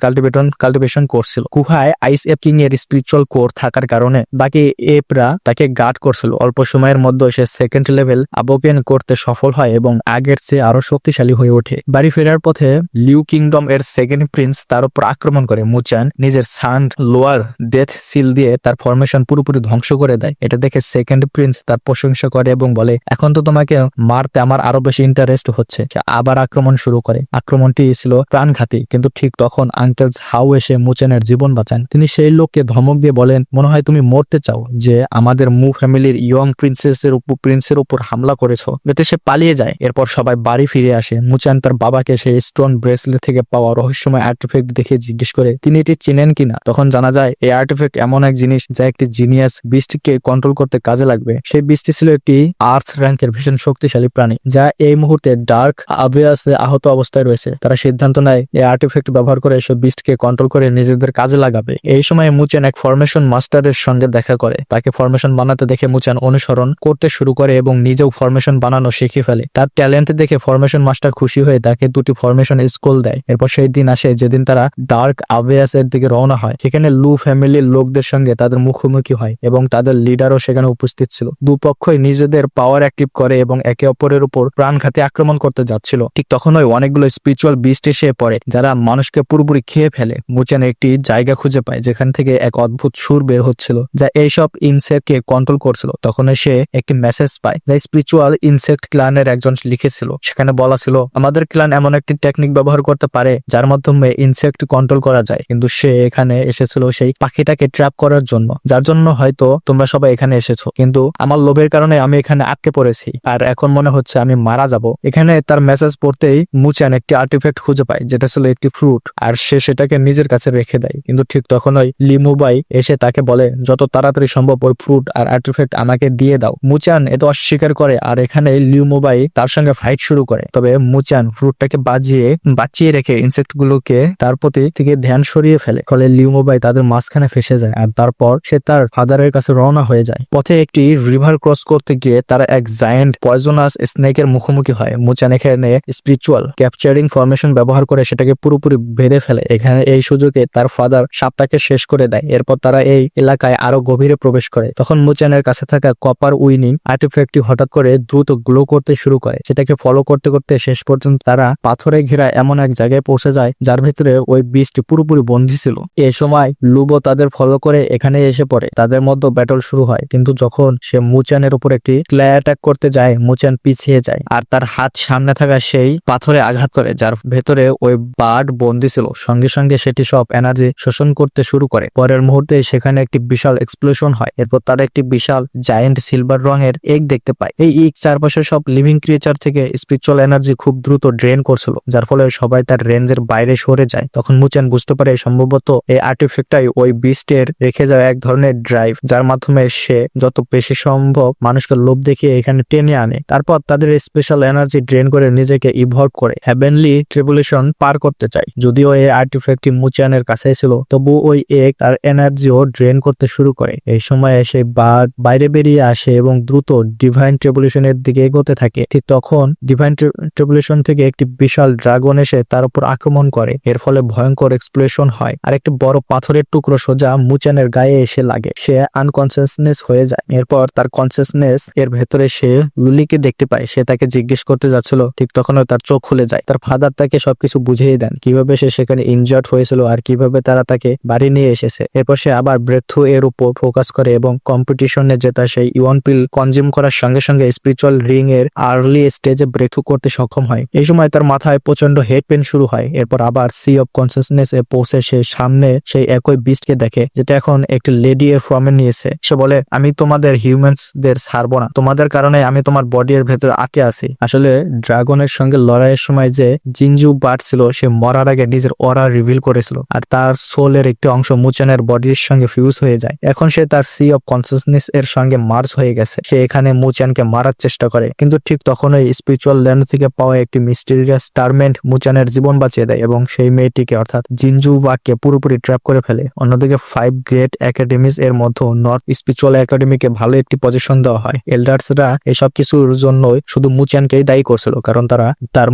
কাল্টিভেশন করছিল। গুহায় আইস এপ কিং এর স্পিরিচুয়াল কোর থাকার কারণে বাকি এপরা তাকে গার্ড করছিল। অল্প সময়ের মধ্যে সে সেকেন্ড লেভেল লেভেল আবোকেন করতে সফল হয় এবং আগের চেয়ে আরো শক্তিশালী হয়ে ওঠে। বাড়ি ফেরার পথে লিউ কিংডম এর সেকেন্ড প্রিন্স তার উপর আক্রমণ করে। মুচান নিজের সান লোয়ার ডেথ সিল দিয়ে তার ফরমেশন পুরোপুরি ধ্বংস করে দেয়। এটা দেখে সেকেন্ড প্রিন্স তার প্রশংসা করে এবং বলে, এখন তো তোমাকে মারতে আমার আরো বেশি ইন্টারেস্ট হচ্ছে। সে আবার আক্রমণ শুরু করে। আক্রমণটি ছিল প্রাণঘাতী, কিন্তু ঠিক তখন আঙ্কেল হাউ এসে মুচানের জীবন বাঁচান। তিনি সেই লোককে ধমক দিয়ে বলেন, মনে হয় তুমি মরতে চাও যে আমাদের মু ফ্যামিলির ইয়ং প্রিন্সের উপর হামলা করেছো। এতে সে পালিয়ে যায়। এরপর সবাই বাড়ি ফিরে আসে। মুচান তার বাবাকে সেই স্টোন ব্রেসলেট থেকে পাওয়া রহস্যময় আর্টিফ্যাক্ট দেখে জিজ্ঞেস করে তিনি এটি চেনেন কিনা। তখন জানা যায় এই আর্টিফ্যাক্ট এমন এক জিনিস যা একটি জিনিয়াস বিস্টকে কন্ট্রোল করতে কাজে লাগবে। সেই বিস্টটি ছিল একটি আর্থ র্যাঙ্কের ভীষণ শক্তিশালী প্রাণী, যা এই মুহূর্তে ডার্ক আভিয়াসে আহত অবস্থায় রয়েছে। তারা সিদ্ধান্ত নেয় এই আর্টিফ্যাক্ট ব্যবহার করে এসব বিস্টকে কন্ট্রোল করে নিজেদের কাজে লাগাবে। এই সময় মুচান এক ফরমেশন মাস্টারের সঙ্গে দেখা করে। তাকে ফরমেশন বানাতে দেখে মুচান অনুসরণ করতে শুরু করে এবং নিজেও ফরমেশন বানানো শিখে ফেলে। তার ট্যালেন্ট দেখে ফরমেশন মাস্টার খুশি হয়ে তাকে দুটি ফরমেশন স্কুল দেয়। এরপর সেই দিন আসে যেদিন তারা ডার্ক আভিয়াসের দিকে রওনা হয়। সেখানে লু ফ্যামিলির লোকদের সঙ্গে তাদের মুখোমুখি হয় এবং তাদের লিডারও সেখানে উপস্থিত ছিল। দুপক্ষই নিজেদের পাওয়ার অ্যাক্টিভ করে এবং একে অপরের উপর প্রাণঘাতী আক্রমণ করতে যাচ্ছিল। ঠিক তখনই অনেকগুলো স্পিরিচুয়াল বিস্ট এসে পড়ে যারা মানুষকে পুরোপুরি খেয়ে ফেলে। মুচান একটি জায়গা খুঁজে পায় যেখান থেকে এক অদ্ভুত সুর বের হচ্ছিল যা এইসব ইনসেক্টকে কন্ট্রোল করছিল। তখন সে একটি মেসেজ পায় যা স্পিরিচুয়াল ইনসেক্ট ক্লানের একজন লিখেছিল। সেখানে বলা ছিল, আমাদের ক্লান এমন একটি টেকনিক ব্যবহার করতে পারে যার মাধ্যমে ইনসেক্ট কন্ট্রোল করা যায়, কিন্তু সে এখানে এসেছিল সেই পাখিটাকে ট্র্যাপ করার জন্য, যার জন্য হয়তো তোমরা সবাই এখানে এসেছো। কিন্তু আমার লোভের কারণে আমি এখানে আটকে পড়েছি আর এখন মনে হচ্ছে আমি মারা যাব। এখানে তার মেসেজ পড়তেই মুচান একটি আর্টিফ্যাক্ট খুঁজে পায় যেটা ছিল একটি ফ্রুট, আর সে সেটাকে নিজের কাছে রেখে দেয়। কিন্তু ঠিক তখনই লিমুবাই এসে তাকে বলে, যত তাড়াতাড়ি সম্ভব ওই ফ্রুট আর আর্টিফ্যাক্ট আমাকে দিয়ে দাও। মুচান এত অস্বীকার করে আর এখানে লিমুবাই তার সঙ্গে ফাইট শুরু করে। তবে মুচান ফ্রুটটাকে বাঁচিয়ে রেখে ইনসেক্ট গুলোকে তার প্রতি থেকে ধ্যান সরিয়ে ফেলে। ফলে লিমুবাই তাদের মাঝখানে ফেসে যায় আর তারপর সে তার ফাদারের কাছে রওনা হয়ে যায়। পথে একটি রিভার ক্রস করতে গিয়ে তারা এক জায়ান্ট পয়জনাস স্নেকের মুখোমুখি হয়। মুচান এখানে স্পিরিচুয়াল ক্যাপচারিং ফরমেশন ব্যবহার করে সেটাকে পুরোপুরি বেঁধে ফেলে। এখানে এই সুযোগে তার ফাদার সাপটাকে শেষ করে দেয়। এরপর তারা এই এলাকায় আরো গভীরে প্রবেশ করে। তখন মুচানের কাছে থাকা কপার উইনিং আর্টিফ্যাক্টটি হঠাৎ করে দ্রুত গ্লো করতে শুরু করে। সেটাকে ফলো করতে করতে শেষ পর্যন্ত তারা পাথরে ঘেরা এমন এক জায়গায় পৌঁছে যায় যার ভিতরে ওই বিস্ট পুরোপুরি বন্দী ছিল। এ সময় লুবো তাদের ফলো করে এখানে এসে পড়ে। তাদের মধ্যে ব্যাটল শুরু হয়, কিন্তু যখন সে মুচানের উপর একটি ক্লে অ্যাটাক করতে যায় মুচান পিছিয়ে যায় আর তার হাত সামনে থাকা সেই পাথরে আঘাত করে যার ভেতরে ওই বার্ড বন্দী ছিল। সঙ্গে সঙ্গে সেটি সব এনার্জি শোষণ করতে শুরু করে। পরের মুহূর্তে সেখানে একটি বিশাল এক্সপ্লোশন হয়। এরপর তারা একটি বিশাল জায়ান্ট সিলভার রঙের এগ দেখতে পায়। এই ইগ চারপাশে সব লিভিং ক্রিয়েচার থেকে স্পিরিচুয়াল এনার্জি খুব দ্রুত ড্রেন করছিল, যার ফলে সবাই তার রেঞ্জের বাইরে সরে যায়। তখন মুচান বুঝতে পারে সম্ভবত এই আর্টিফ্যাক্টটাই ওই বিস্টের রেখে যাওয়া এক ধরনের ড্রাইভ, যার মাধ্যমে সে যত বেশি সম্ভব মানুষকে লোভ দেখিয়ে এখানে টেনে আনে। তারপর তাদের স্পেশাল এনার্জি ড্রেন করে নিজেকে ইভলভ করে হেভেনলি ট্রিবুলেশন পার করতে চায়। যদিও এই আর্টিফ্যাক্টটি মুচানের কাছে ছিল, তবু ওই এক তার এনার্জিও ড্রেন করতে শুরু করে। এই সময় এসে বার্ড বাইরে বেরিয়ে আসে এবং দ্রুত ডিভাইন ট্রিবুলেশনের দিকে এগোতে থাকে। ঠিক তখন ডিভাইন ট্রিবুলেশন থেকে একটি বিশাল ড্রাগন এসে তার উপর আক্রমণ করে। এর ফলে ভয়ঙ্কর এক্সপ্লোশন হয় আর একটি বড় পাথরের টুকরো সোজা মুচানের গায়ে এসে লাগে। সে আনকনসিয়াসনেস হয়ে যায়। এরপর তার কনসিয়াসনেস এর ভেতরে সে লুলিকে দেখতে পায়। সে তাকে জিজ্ঞেস করতে যাচ্ছিল, ঠিক তখনও তার চোখ খুলে যায়। তার ফাদার তাকে সবকিছু বুঝিয়ে দেন, কিভাবে সে সেখানে ইনজার্ড হয়েছিল আর কিভাবে তারা তাকে বাড়ি নিয়ে এসেছে। এরপর সে আবার ব্রেক থ্রু এর উপর ফোকাস করে এবং কম্পিটিশনে জেতা সেই ইওয়ান পিল কনজিউম করার সঙ্গে সঙ্গে স্পিরিচুয়াল রিং এর আর্লি স্টেজে ব্রেক থ্রু করতে সক্ষম হয়। এই সময় তার মাথায় প্রচন্ড হেড পেন শুরু হয়। এরপর আবার সি অফ কনসিয়াসনেস এ পৌঁছে সে সামনে সেই একই বিস্টকে দেখে, যেটা এখন একটি লেডি এর ফর্মে নিয়েছে। সে বলে, আমি তোমাদের হিউম্যানসদের ছাড়বো না, তোমাদের কারণে আমি তোমার বডি এর ভেতরে আটকে আছি। আসলে ড্রাগনের সঙ্গে লড়াইয়ের সময় যে জিনজু বার্ড ছিল সে মরার আগে নিজের অরা রিভিল করেছিল আর তার সোলের একটি অংশ মুচানের বডির সঙ্গে ফিউজ হয়ে যায়। এখন সে তার সি অফ কনসিয়াসনেস এর সঙ্গে মার্জ হয়ে গেছে। সে এখানে মুচানকে মারার চেষ্টা করে, কিন্তু ঠিক তখনই স্পিরিচুয়াল ল্যান্ড থেকে পাওয়া একটি মিস্টেরিয়াস টার্মেন্ট মুচানের জীবন বাঁচিয়ে দেয় এবং সেই মেয়েটিকে অর্থাৎ জিনজু বার্ডকে পুরোপুরি ট্র্যাপ করে ফেলে। অন্যদিকে 5 গ্রেট একাডেমিজ এর মধ্যে নর্থ স্পিরিচুয়াল একাডেমিকে ভালো একটি পজিশন দেওয়া হয়। এল্ডার্সরা এসব কিছুর জন্যই শুধু মুচানকেই দায়ী করছিল, কারণ তার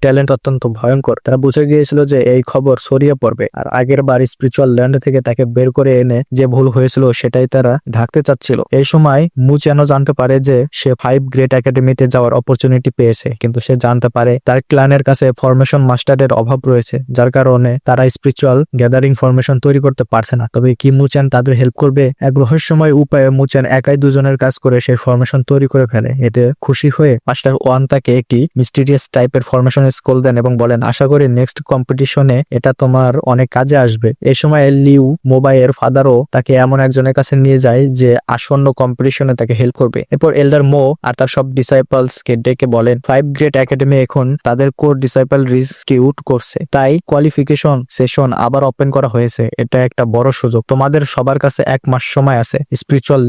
ট্যালেন্ট অত্যন্ত ভয়ঙ্কর। তারা বুঝে গিয়েছিল যে এই খবর ছড়িয়ে পড়বে আর আগের বার স্পিরিচুয়াল ল্যান্ড থেকে তাকে বের করে এনে যে ভুল হয়েছিল সেটাই তারা ঢাকতে চাচ্ছিল। এই সময় মুচানও জানতে পারে যে সে 5 গ্রেড একাডেমিতে যাওয়ার অপরচুনিটি পেয়েছে, কিন্তু সে জানতে পারে তার ক্লানের কাছে ফরমেশন মাস্টারের অভাব রয়েছে, যার কারণে তারা স্পিরিচুয়াল গ্যাদারিং ফরমেশন তৈরি করতে পারছে না। তবে কি মুচান তাদের হেল্প করবে? এক রহস্যময় উপায়ে মুচান একাই দুজনের কাজ করে সেই ফরমেশন তৈরি করে ফেলে। এতে খুশি হয়ে মাস্টার ওয়ান তাকে একটি মিস্টিরিয়াস টাইপের ফরমেশন স্কুল দেন এবং বলেন, আশা করি নেক্সট কম্পিটিশনে এটা তোমার অনেক কাজে আসবে। এই সময় লিউ মোবাইয়ের ফাদারও তাকে এমন একজনের কাছে নিয়ে যায় যে আসন্ন কম্পিটিশনে তাকে হেল্প করবে। এরপর এল্ডার মো আর তার সব ডিসাইপলস কে ডেকে বলেন 5 গ্রেড একাডেমি এখন তাদের কোর ডিসাইপল রিক্রুট করছে, তাই কোয়ালিফিকেশন সেশন আবার ওপেন করা হয়েছে। এটা একটা বড় সুযোগ, তোমাদের সবার কাছে 1 মাস সময় আছে স্পিরিচুয়াল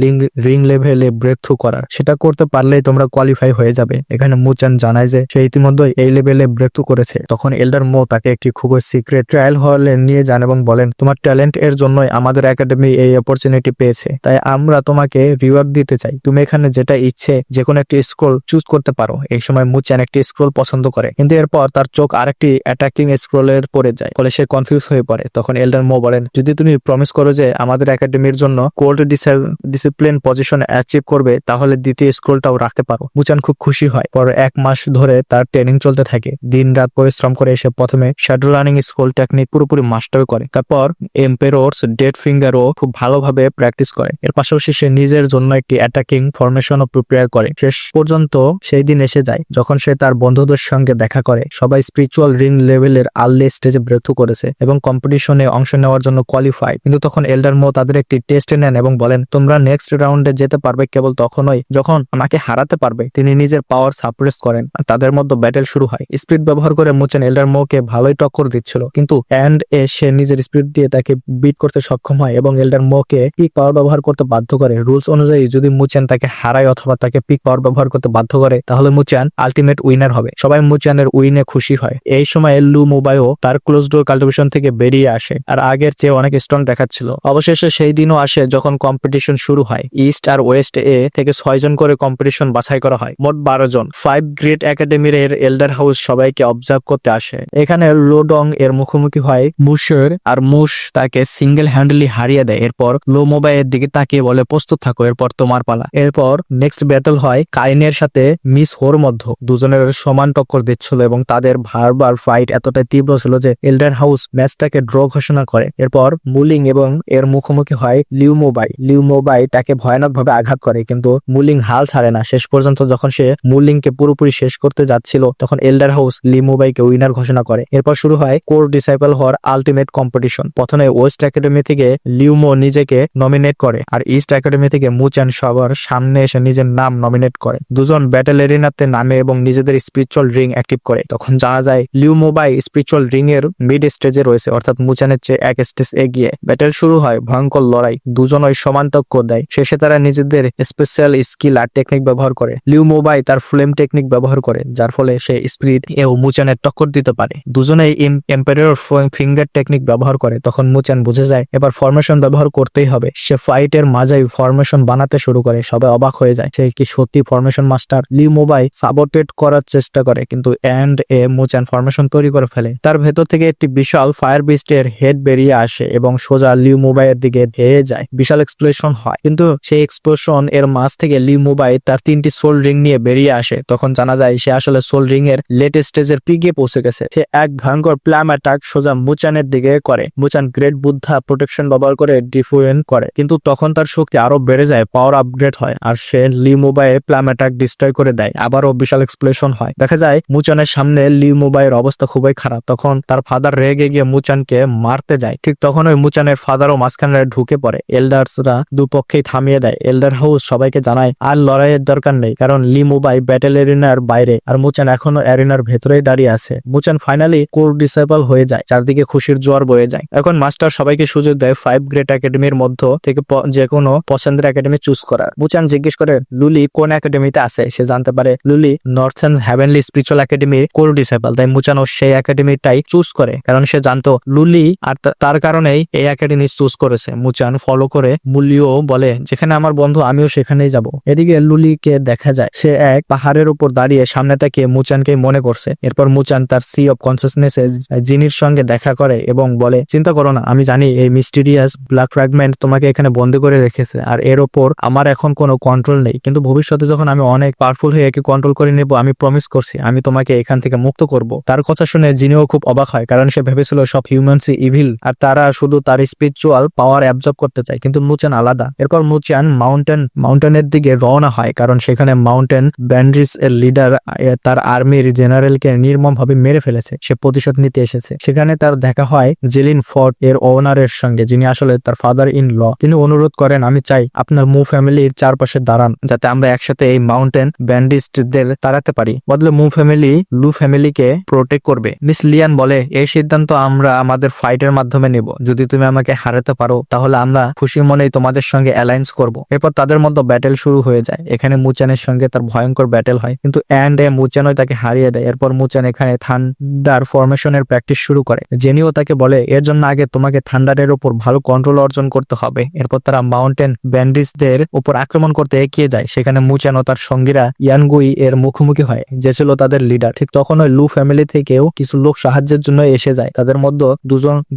রিং লেভেলে ব্রেক থ্রু করার। সেটা করতে পারলেই তোমরা কোয়ালিফাই হয়ে যাবে। এখানে মুচান জানায় যে সে ইতিমধ্যে এই লেভেলে ব্রেক থ্রু করেছে। তখন এল্ডার মো তাকে একটি খুবই সিক্রেট ট্রায়াল হলে নিয়ে যান এবং বলেন, তোমার ট্যালেন্ট এর জন্যই আমাদের একাডেমি এই অপরচুনিটি পেয়েছে, তাই আমরা তোমাকে রিওয়ার্ড দিতে চাই। তুমি এখানে যেটা ইচ্ছে যে কোনো একটি স্ক্রোল চুজ করতে পারো। এই সময় মুচান একটি স্ক্রোল পছন্দ করে, কিন্তু এরপর তার চোখ আরেকটি অ্যাটাকিং স্ক্রোলের পড়ে যায়, ফলে সে কনফিউজ হয়ে পড়ে। তখন এল্ডার মো বলেন, যদি তুমি প্রমিস করো যে আমাদের একাডেমির জন্য কোল্ড ডিসিপ্লিন পজিশন অ্যাচিভ করবে, তাহলে দ্বিতীয় স্ক্রোলটাও রাখতে পারো। মুচান খুব খুশি হয়। পর 1 মাস ধরে তার ট্রেনিং চলতে থাকে। দিন রাত পরিশ্রম করে সে প্রথমে শ্যাডো রানিং স্ক্রোল টেকনিক পুরোপুরি মাস্টার করে। তারপর এম্পেরোরস ডেড ফিঙ্গারও খুব ভালোভাবে প্র্যাকটিস করে। এর পাশাপাশি সে নিজের জন্য একটি অ্যাটাকিং ফরমেশনও প্রিপেয়ার করে। শেষ পর্যন্ত সেই দিন এসে যায় যখন সে তার বন্ধুদের সঙ্গে দেখা করে সবাই স্পিরিচুয়াল রিং লেভেলের আর্লি স্টেজে ব্রেক থ্রু করেছে এবং কম্পিটিশনে অংশ নেওয়ার জন্য কোয়ালিফাই। কিন্তু তখন এল্ডার মো তাদের একটি টেস্ট নেন এবং বলেন, তোমরা নেক্সট রাউন্ডে যেতে পারবে কেবল তখনই যখন আমাকে হারাতে পারবে। তিনি নিজের পাওয়ার সাপ্রেস করেন। তাদের মধ্যে ব্যাটেল শুরু হয়। স্পিরিট ব্যবহার করে মুচান এল্ডার মোকে ভালোই টক্কর দিচ্ছিল, কিন্তু সে নিজের স্পিরিট দিয়ে তাকে বিট করতে সক্ষম হয় এবং এল্ডার মোকে পিক পাওয়ার ব্যবহার করতে বাধ্য করে। রুলস অনুযায়ী যদি মুচান তাকে হারায় অথবা তাকে পিক পাওয়ার ব্যবহার করতে বাধ্য করে, তাহলে মুচান আলটিমেট উইনার হবে। সবাই মুচানের উইনে খুশি হয়। এই সময় লু মোবাইও তার ক্লোজ ডোর কাল্টিভেশন থেকে বেরিয়ে আসে আর আগের চেয়ে অনেক স্ট্রং দেখাচ্ছিল। অবশেষে সেই দিনও আসে যখন কম্পিটিশন শুরু হয়। ইস্ট আর ওয়েস্ট এ থেকে 6 জন করে কম্পিটিশন বাছাই করা হয়, মোট 12 জন। 5 গ্রেড একাডেমির এল্ডার হাউস সবাইকে অবজার্ভ করতে আসে। এখানে লোডং এর মুখোমুখি হয় মুশের, আর মুশ তাকে সিঙ্গেল হ্যান্ডেলি হারিয়ে দেয়। এরপর লো মোবাইলের দিকে তাকিয়ে বলে, প্রস্তুত থাকো, এরপর তোমার পালা। এরপর নেক্সট ব্যাটল হয় কাইনের সাথে মিস হোর মধ্যে। দুজনের সমান টক্কর দিচ্ছিল এবং তাদের বারবার ফাইট এতটাই তীব্র ছিল যে এল্ডার হাউস ম্যাচটাকে ড্র ঘোষণা করে। এরপর মুলিং এবং এর মুখোমুখি হয় লিউ মোবাই। লিউ মোবাই তাকে ভয়ানকভাবে আঘাত করে, কিন্তু মুলিং হাল ছাড়ে না। শেষ পর্যন্ত যখন সে মুলিংকে পুরোপুরি শেষ করতে যাচ্ছিল, তখন এল্ডার হাউস লিউ মোবাইকে উইনার ঘোষণা করে। এরপর শুরু হয় কোর ডিসাইপল হওয়ার আলটিমেট কম্পিটিশন। প্রথমে ওয়েস্ট একাডেমি থেকে লিউমো নিজেকে নমিনেট করে, আর ইস্ট একাডেমি থেকে মুচান সবার সামনে এসে নিজের নাম নমিনেট করে। দুজন ব্যাটেল এরিনাতে নামে এবং নিজেদের স্পিরিচুয়াল রিং অ্যাক্টিভ করে। তখন জানা যায় লিউ মোবাই স্পিরিচুয়াল রিং এর মিড স্টেজে রয়েছে, অর্থাৎ মুচানের চেয়ে 1 স্টেজ এগিয়ে। ব্যাটেল শুরু হয়, ভয়ঙ্কর লড়াই। দুজনই সমান টক্কর দেয়। শেষে তারা নিজেদের স্পেশাল স্কিল আর টেকনিক ব্যবহার করে। লিউ মোবাই তার ফ্লেম টেকনিক ব্যবহার করে, যার ফলে সে স্পিরিট এও মুচানের টক্কর দিতে পারে। দুজনেই এম্পায়ার ফিঙ্গার টেকনিক ব্যবহার করে। তখন মুচান বুঝে যায় এবার ফরমেশন ব্যবহার করতেই হবে। সে ফাইটের মাঝেই ফরমেশন বানাতে শুরু করে। সবাই অবাক হয়ে যায়, সে কি সত্যি ফরমেশন মাস্টার? লিউ মোবাই সাবোটেট করার চেষ্টা করে, কিন্তু মুচান ফরমেশন তৈরি করে ফেলে। তার ভেতর থেকে একটি বিশাল ফায়ার বিস্টের হেড বেরিয়ে আসে এবং সোজা লিউ মোবাইয়ের দিকে ধেয়ে যায়। বিশাল এক্সপ্লোশন হয়, কিন্তু সেই এক্সপ্লোশন এর মাঝ থেকে লিউ মোবাই তার 3টি সোল রিং নিয়ে বেরিয়ে আসে। তখন জানা যায় সে আসলে সোল রিং এর লেট স্টেজের পিকে পৌঁছে গেছে। সে এক ভয়ঙ্কর প্লাম অ্যাটাক সোজা মুচানের দিকে করে। মুচান গ্রেট বুদ্ধা প্রোটেকশন ব্যবহার করে ডিফেন্ড করে, কিন্তু তখন তার শক্তি আরো বেড়ে যায়, পাওয়ার আপগ্রেড হয়, আর সে লিউ মোবাইয়ে প্লাম অ্যাটাক ডিস্ট্রয় করে দেয়। আবারও বিশাল এক্সপ্লোশন হয়। দেখা যায় মুচানের সামনে লিউ মোবাইয়ের অবস্থা খুবই খারাপ। তখন তার ফাদার রেগে গিয়ে মুচানকে মারতে যায়। ঠিক তখন ওই মুচানের ফাদারও মাঝখানে ঢুকে পড়ে। এল্ডার্সরা দুপক্ষেই থামিয়ে দেয়। এল্ডার হাউস সবাইকে জানায় আর লড়াইয়ের দরকার নেই, কারণ লি মোবাই ব্যাটেল এরিনার বাইরে আর মুচান এখনো এরিনার ভেতরেই দাঁড়িয়ে আছে। মুচান ফাইনালি কোর ডিসেবল হয়ে যায়, চারদিকে খুশির জোয়ার বয়ে যায়। এখন মাস্টার সবাইকে সুযোগ দেয় 5 গ্রেড একাডেমির মধ্য থেকে যে কোনো পছন্দের একাডেমি চুজ করার। মুচান জিজ্ঞেস করে লুলি কোন একাডেমিতে আছে। সে জানতে পারে লুলি নর্থার্ন হেভেনলি স্পিরিচুয়াল একাডেমির কোর ডিসেবল। তাই মুচানও সেই একাডেমিটাই চুজ করে, কারণ সে জানতো লুলি আর তার কারণেই এই একাডেমি চুজ করেছে। মুচান ফলো করে মুলিও বলে, যেখানে আমার বন্ধু আমিও সেখানেই যাব। এদিকে লুলিকে দেখা যায় সে এক পাহাড়ের উপর দাঁড়িয়ে সামনে তাকিয়ে মুচানকে মনে করছে। এরপর মুচান তার সি অফ কনসিয়াসনেস জিনির সঙ্গে দেখা করে এবং বলে, চিন্তা করো না, আমি জানি এই মিস্টিরিয়াস ব্ল্যাক ফ্র্যাগমেন্ট তোমাকে এখানে বন্দি করে রেখেছে, আর এর ওপর আমার এখন কোনো কন্ট্রোল নেই, কিন্তু ভবিষ্যতে যখন আমি অনেক পাওয়ারফুল হয়ে একে কন্ট্রোল করে নেব, আমি প্রমিস করছি আমি তোমাকে এখান থেকে মুক্ত করব। তার কথা শুনে জিনিও খুব অবাক হয়, কারণ সে ভেবেছিল সব হিউম্যানসই ইভিল আর তারা শুধু তার স্পিরিচুয়াল পাওয়ার অ্যাবজর্ব করতে চায়, কিন্তু মুচান আলাদা। এরপর মুচান মাউন্টেনের দিকে রওনা হয়, কারণ সেখানে মাউন্টেন ব্যান্ড্রিস এর লিডার তার আর্মির জেনারেলকে নির্মমভাবে মেরে ফেলেছে, সে প্রতিশোধ নিতে এসেছে। সেখানে তার দেখা হয় জেলিন ফোর্ট এর ওনারের সঙ্গে, যিনি আসলে তার ফাদার ইন ল। তিনি অনুরোধ করেন, আমি চাই আপনার মু ফ্যামিলির চারপাশে দাঁড়ান, যাতে আমরা একসাথে এই মাউন্টেন ব্যান্ডিস্টদের তাড়াতে পারি। বদলে মু ফ্যামিলি লু ফ্যামিলিকে প্রোটেক্ট করবে। মিস লিয়ান বলে, এই সিদ্ধান্ত আমরা আমাদের ফাইটের মাধ্যমে নেব। যদি তুমি আমাকে হারাতে পারো তাহলে আমরা খুশি মনেই তোমাদের সঙ্গে অ্যালায়েন্স করব। এরপর তাদের মধ্যে ব্যাটেল শুরু হয়ে যায়। এখানে মুচানের সঙ্গে তার ভয়ঙ্কর ব্যাটেল হয়, কিন্তু মুচানই তাকে হারিয়ে দেয়। এরপর মুচান এখানে থান্ডার ফরমেশনের প্র্যাকটিস শুরু করে। জেনিও তাকে বলে, এর জন্য আগে তোমাকে থান্ডারের উপর ভালো কন্ট্রোল অর্জন করতে হবে। এরপর তারা মাউন্টেন ব্যান্ডিসদের উপর আক্রমণ করতে এগিয়ে যায়। সেখানে মুচান ও তার সঙ্গীরা ইয়ানগুই এর মুখোমুখি হয়, যে ছিল তাদের লিডার। ঠিক তখনই লু ফ্যামিলি থেকেও কিছু লোক সাহায্যের জন্য এসে যায়। তাদের মধ্যে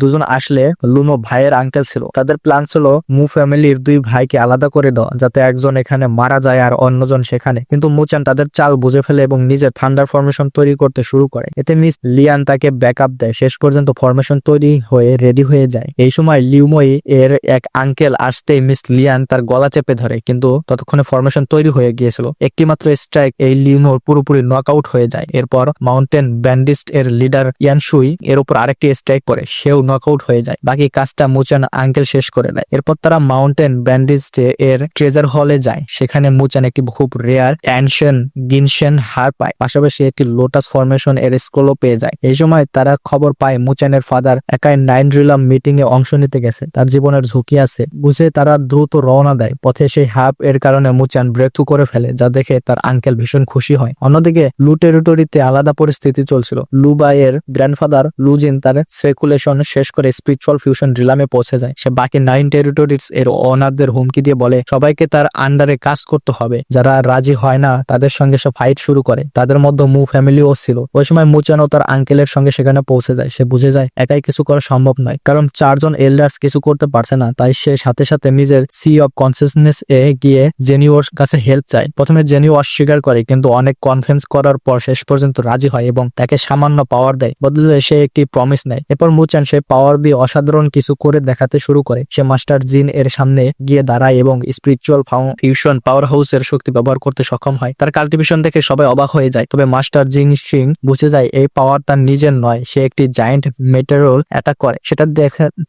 দুজন আসলে লুনো ভাইয়ের আঙ্কেল ছিল। তাদের প্ল্যান ছিল মু ফ্যামিলির দুই ভাইকে আলাদা করে দেওয়া, যাতে একজন এখানে মারা যায় আর অন্যজন সেখানে। কিন্তু মুচান তাদের চাল বুঝে ফেলে এবং নিজের থান্ডার ফরমেশন তৈরি করতে শুরু করে। এতে মিস লিয়ান তাকে ব্যাকআপ দেয়। শেষ পর্যন্ত ফরমেশন তৈরি হয়ে রেডি হয়ে যায়। এই সময় লিউমই এর এক আঙ্কেল আসতেই মিস লিয়ান তার গলা চেপে ধরে, কিন্তু ততক্ষণে ফরমেশন তৈরি হয়ে গিয়েছিল। একটি মাত্র স্ট্রাইক এই লিউমোর পুরোপুরি নকআউট হয়ে যায়। এরপর মাউন্টেন ব্যান্ডিস্ট এর লিডার ইয়ানশুই এর উপর আরেকটি স্ট্রাইক করে সেও নকআউট হয়ে যায়। বাকি কাজটা মুচান আঙ্কেল শেষ করে দেয়। এরপর তারা মাউন্টেন ব্যান্ডিস্ট এর ট্রেজার হলে যায়। সেখানে মুচান একটি খুব রেয়ার অ্যানশন গিনশেন হার পায়, পাশাপাশি একটি লোটাস ফরমেশন এর স্ক্রোলও পেয়ে যায়। এই সময় তারা খবর পায় মুচানের ফাদার একাই 9 রিলাম মিটিং এ অংশ নিতে গেছে, তার জীবনের ঝুঁকি আছে। বুঝে তারা দ্রুত রওনা দেয়। পথে সেই হাব এর কারণে মুচান ব্রেক থ্রু করে ফেলে, যা দেখে তার আঙ্কেল ভীষণ খুশি হয়। অন্যদিকে লু টেরিটরিতে আলাদা পরিস্থিতি চলছিল। লু বাই-এর গ্র্যান্ডফাদার লুজিন তার স্পেকুলেশন শেষ করে স্পিরিচুয়াল ফিউশন ড্রিলামে পৌঁছে যায়। সে বাকি 9 টেরিটরিজ এর ওনারদের হুমকি দিয়ে বলে সবাইকে তার আন্ডারে কাজ করতে হবে। যারা রাজি হয় না তাদের সঙ্গে সে ফাইট শুরু করে। তাদের মধ্যে মু ফ্যামিলিও ছিল। ওই সময় মুচান ও তার আঙ্কেলের সঙ্গে সেখানে পৌঁছে যায়। সে বুঝে যায় একাই কিছু করা সম্ভব নয়, কারণ 4 জন এল্ডার্স কিছু করতে পারছে না। তাই সে সাথে সাথে নিজের সি অফ কনসিয়াসনেস এ গিয়ে জেনিওর কাছে হেল্প চায়। প্রথমে জেনিও অস্বীকার করে, কিন্তু অনেক কনফারেন্স করার পর শেষ পর্যন্ত রাজি হয় এবং তাকে সামান্য পাওয়ার দেয়। বদলে সে একটি প্রমিস নেয়। এরপর মুচান সে পাওয়ার দিয়ে অসাধারণ কিছু করে দেখাতে শুরু করে। সে মাস্টার জিন এর সামনে গিয়ে দাঁড়ায় এবং স্পিরিচুয়াল ফিউশন পাওয়ার হাউসের শক্তি ব্যবহার করতে সক্ষম হয়। তার কাল্টিভেশন দেখে সবাই অবাক হয়ে যায়। তবে মাস্টার জিন সিং বুঝে যায় এই পাওয়ার তার নিজের নয়, সে একটি জায়ান্ট মেটেরিয়াল অ্যাটাক করে। সেটা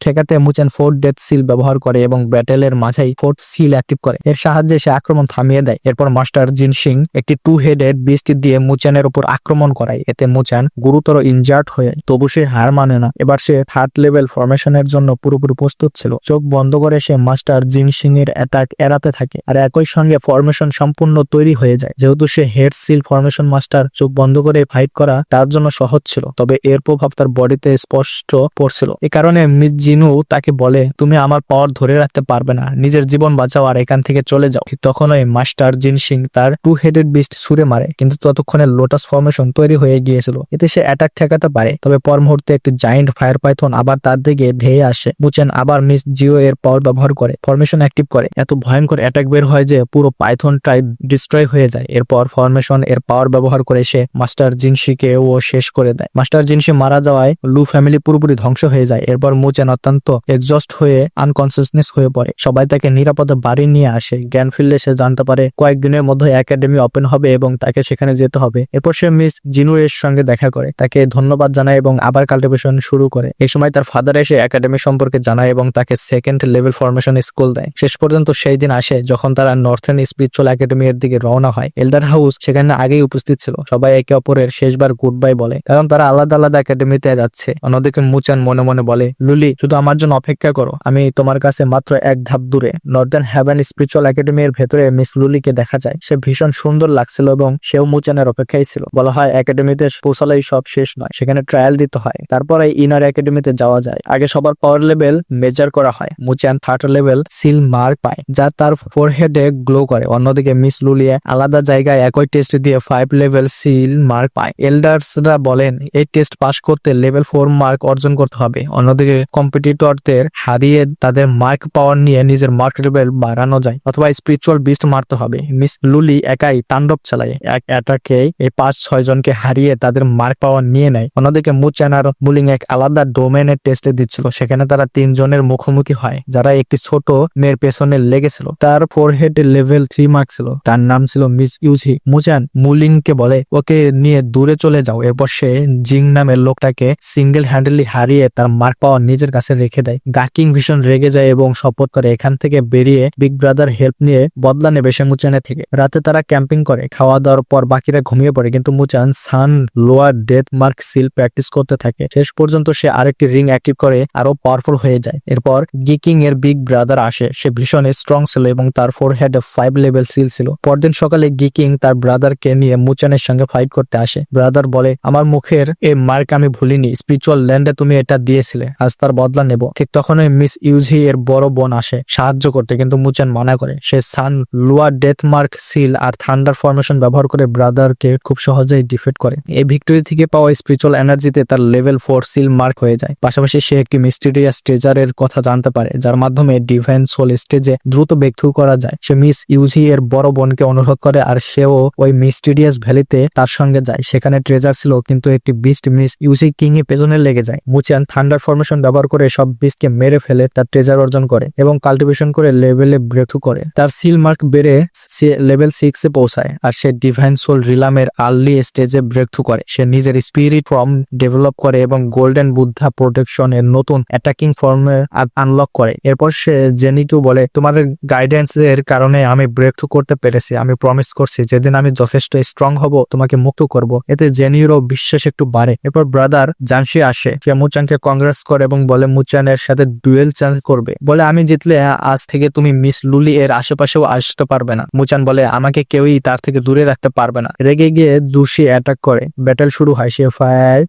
ঠেকাতে মুচান 4 ডেথ সিল ব্যবহার করে এবং ব্যাটেলের মাঝেই 4th সিল অ্যাক্টিভ করে। এর সাহায্যে সে আক্রমণ থামিয়ে দেয়। এরপর মাস্টার জিন সিং একটি 2 হেডেড বিস্ট দিয়ে মুচানের উপর আক্রমণ করায়। এতে মুচান গুরুতর ইনজার্ড হয়ে, তবু সে হার মানে না। এবার সে 3rd লেভেল ফরমেশনের জন্য পুরোপুরি প্রস্তুত ছিল। চোখ বন্ধ করে সে মাস্টার জিন সিং এর অ্যাটাক এড়াতে থাকে, আর একই সঙ্গে ফরমেশন সম্পূর্ণ তৈরি হয়ে যায়। যেহেতু সে হেড সিল ফরমেশন মাস্টার, চোখ বন্ধ করে ফাইট করা তার জন্য সহজ ছিল, তবে এর প্রভাব তার বডিতে স্পষ্ট পড়ছিল। এ কারণে মিস জিনু তাকে বলে, তুমি আমার পাওয়ার ধরে রাখতে পারবে না, নিজের জীবন বাঁচাও আর এখান থেকে চলে যাও। ঠিক তখনই মাস্টার জিন সিং তার 2 হেডেড বিস্ট ছুড়ে মারে, কিন্তু ততক্ষণে লোটাস ফরমেশন তৈরি হয়ে গিয়েছিল। এতে সে অ্যাটাক ঠেকাতে পারে, তবে পর মুহূর্তে একটি জায়ান্ট ফায়ার পাইথন আবার তার দিকে ধেয়ে আসে। মুচান আবার মিস জিও এর পাওয়ার ব্যবহার করে ফরমেশন অ্যাক্টিভ করে। এত ভয়ঙ্কর অ্যাটাক বের হয় যে পুরো পাইথনটাই ডিস্ট্রয় হয়ে যায়। এরপর ফরমেশন এর পাওয়ার ব্যবহার করে সে মাস্টার জিনশিকে ও শেষ করে দেয়। মাস্টার জিনশি মারা যাওয়ায় লু ফ্যামিলি পুরোপুরি ধ্বংস হয়ে যায়। এরপর মুচান অত্যন্ত এক্সস্ট হয়ে আনকনসিয়াসনেস হয়ে পড়ে। সবাই তাকে নিরাপদে বাড়ি নিয়ে আসে। জ্ঞান ফিরলে সে জানতে পারে কয়েকদিনের মধ্যে একাডেমি ওপেন হবে এবং তাকে সেখানে যেতে হবে। এরপর সে মিস জিনু এর সঙ্গে দেখা করে, তাকে ধন্যবাদ জানায় এবং আবার কাল্টিভেশন শুরু করে। এই সময় তার ফাদার এসে একাডেমি সম্পর্কে জানায় এবং তাকে 2nd লেভেল ফরমেশন স্কুল দেয়। শেষ পর্যন্ত সেই দিন আসে যখন তারা নর্থার্ন স্পিরিচুয়াল একাডেমি এর দিকে রওনা হয়। এল্ডার হাউস সেখানে আগেই উপস্থিত ছিল। সবাই একে অপরের শেষবার গুড বাই বলে, কারণ তারা আলাদা আলাদা একাডেমিতে যাচ্ছে। অন্যদিকে মুচান মনে মনে বলে, লুলি শুধু আমার জন্য অপেক্ষা করো, আমি তোমার কাছে মাত্র 1 ধাপ দূরে। নর্দার্ন হ্যাভেন স্পিরিচুয়াল একাডেমি এর ভেতরে মিস লুলিকে দেখা যায়। সে ভীষণ সুন্দর লাগছিল এবং সেও মুচানের অপেক্ষায় ছিল। বলা হয় একাডেমিতে পৌঁছালেই সব শেষ নয়, সেখানে ট্রায়াল দিতে হয়, তারপরে ইনার একাডেমিতে যাওয়া যায়। আগে সবার পাওয়ার লেভেল মেজার করা হয়। মুচান 3rd লেভেল সিল মার্ক পায়, যা তার ফোরহেডে গ্লো করে। অন্যদিকে মিস লুলিয়া আলাদা জায়গায় একই টেস্ট দিয়ে 5 লেভেল সিল মার্ক পায়। এল্ডার্সরা বলেন এই টেস্ট পাস করতে লেভেল 4 মার্ক অর্জন করতে হবে। অন্যদিকে কম্পিটিটরদের হারিয়ে তাদের মার্ক পাওয়ার নিয়ে নিজের মার্ক লেভেল বাড়ানো যায়, অথবা স্পিরিচুয়াল বিস্ট মারতে হবে। মিস লুলি একাই তাণ্ডব চালায়, এক অ্যাটাকে এই 5-6 জনকে হারিয়ে তাদের মার্ক পাওয়ার নিয়ে নেয়। অন্যদিকে মুচান আর মুলিং এক আলাদা ডোমেনের টেস্টে দিচ্ছিল, সেখানে তারা 3 জনের মুখোমুখি হয় যারা একটি ছোট মেয়ের পেছনে লেগেছিল। তার ফোরহেড লেভেল 3 মার্ক ছিল, তার নাম ছিল মিস ইউজি। মুচান মুলিংকে বলে ওকে নিয়ে দূরে চলে যাও। এরপর সে জিং নামের লোকটাকে সিঙ্গেল হ্যান্ডেলি হারিয়ে তার মার্ক পাওয়ার নিজের কাছে রেখে দেয়। গাকিং ভীষণ রেগে যায় এবং শপথ করে এখান থেকে বেরিয়ে বিগ ব্রাদার হেল্প নিয়ে বদলা নেবে সে মুচানের থেকে। রাতে তারা ক্যাম্পিং করে, খাওয়া দাওয়ার পর বাকিরা ঘুমিয়ে পড়ে, কিন্তু মুচান সান lower death mark seal practice করতে থাকে। শেষ পর্যন্ত সে আরেকটি রিং অ্যাক্টিভ করে আরো পাওয়ারফুল হয়ে যায়। এরপর গিকিং এর বিগ ব্রাদার আসে। সে ভীষণ স্ট্রং ছিল এবং তার ফোরহেড 5 লেভেল সিল ছিল। পরদিন সকালে গিকিং তার ব্রাদারকে নিয়ে মুচানের সঙ্গে ফাইট করতে আসে। ব্রাদার বলে আমার মুখের এই মার্ক আমি ভুলিনি, স্পিরিচুয়াল ল্যান্ডে তুমি এটা দিয়েছিলে, আজ তার বদলা নেব। ঠিক তখনই মিস ইউজি এর বড় বোন আসে সাহায্য করতে, কিন্তু মুচান মানা করে। সে সান লোয়ার ডেথ মার্ক সিল আর থান্ডার ফরমেশন ব্যবহার করে ব্রাদারকে খুব সহজেই ডিফিট করে। এই ভিক্টরি থেকে পাওয়া স্পিরিচুয়াল এনার্জিতে তার লেভেল 4 সিল মার্ক হয়ে যায়। পাশাপাশি সে একটি মিস্টিরিয়াস ট্রেজারের কথা জানতে পারে, যার মাধ্যমে ডিভাইন সোল স্টেজে দ্রুত ব্রেকথ্রু করা যায়। সে মিস ইউজি এর বড় বোনকে অনুরোধ করে আর সেও ওই মিস্টিরিয়াস ভ্যালিতে তার সঙ্গে যায়। সেখানে ট্রেজার ছিল, কিন্তু একটি বিস্ট মিস ইউজি কিং এর পেছনে লেগে যায়। মুচান থান্ডার ফরমেশন ব্যবহার করে সব বিস্টকে মেরে ফেলে তার ট্রেজার অর্জন করে এবং কাল্টিভেশন করে লেভেলে ব্রেকথ্রু করে। তার সিল মার্ক বেড়ে সে লেভেল 6 এ পৌঁছায় আর সে ডিভাইন সোল রিলামের আর্লি স্টেজে ব্রেকথ্রু করে। সে নিজের স্পিরিট ফর্ম ডেভেলপ করে এবং গোল্ডেন বুদ্ধা প্রোটেকশন এর নতুন অ্যাটাকিং ফর্মে আনলক করে। এরপর সে জেনিটু বলে তোমাদের গাইডেন্স এর কারণে আমি ব্রেকথ্রু করতে পেরেছি, আমি প্রমিস করছি যেদিন আমি যথেষ্ট স্ট্রং হব তোমাকে মুক্ত করব। এতে জেনিরও বিশ্বাস একটু বাড়ে। এরপর ব্রাদার জানশি আসে, সে মুচানকে কংগ্রেস করে এবং বলে মুচানের সাথে ডুয়েল চান্স করবে। বলে আমি জিতলে আজ থেকে তুমি মিস লুলি এর আশেপাশেও আসতে পারবে না। মুচান বলে আমাকে কেউই তার থেকে দূরে রাখতে পারবে না। রেগে গিয়ে দুশি অ্যাটাক করে, ব্যাটেল শুরু হয়। সে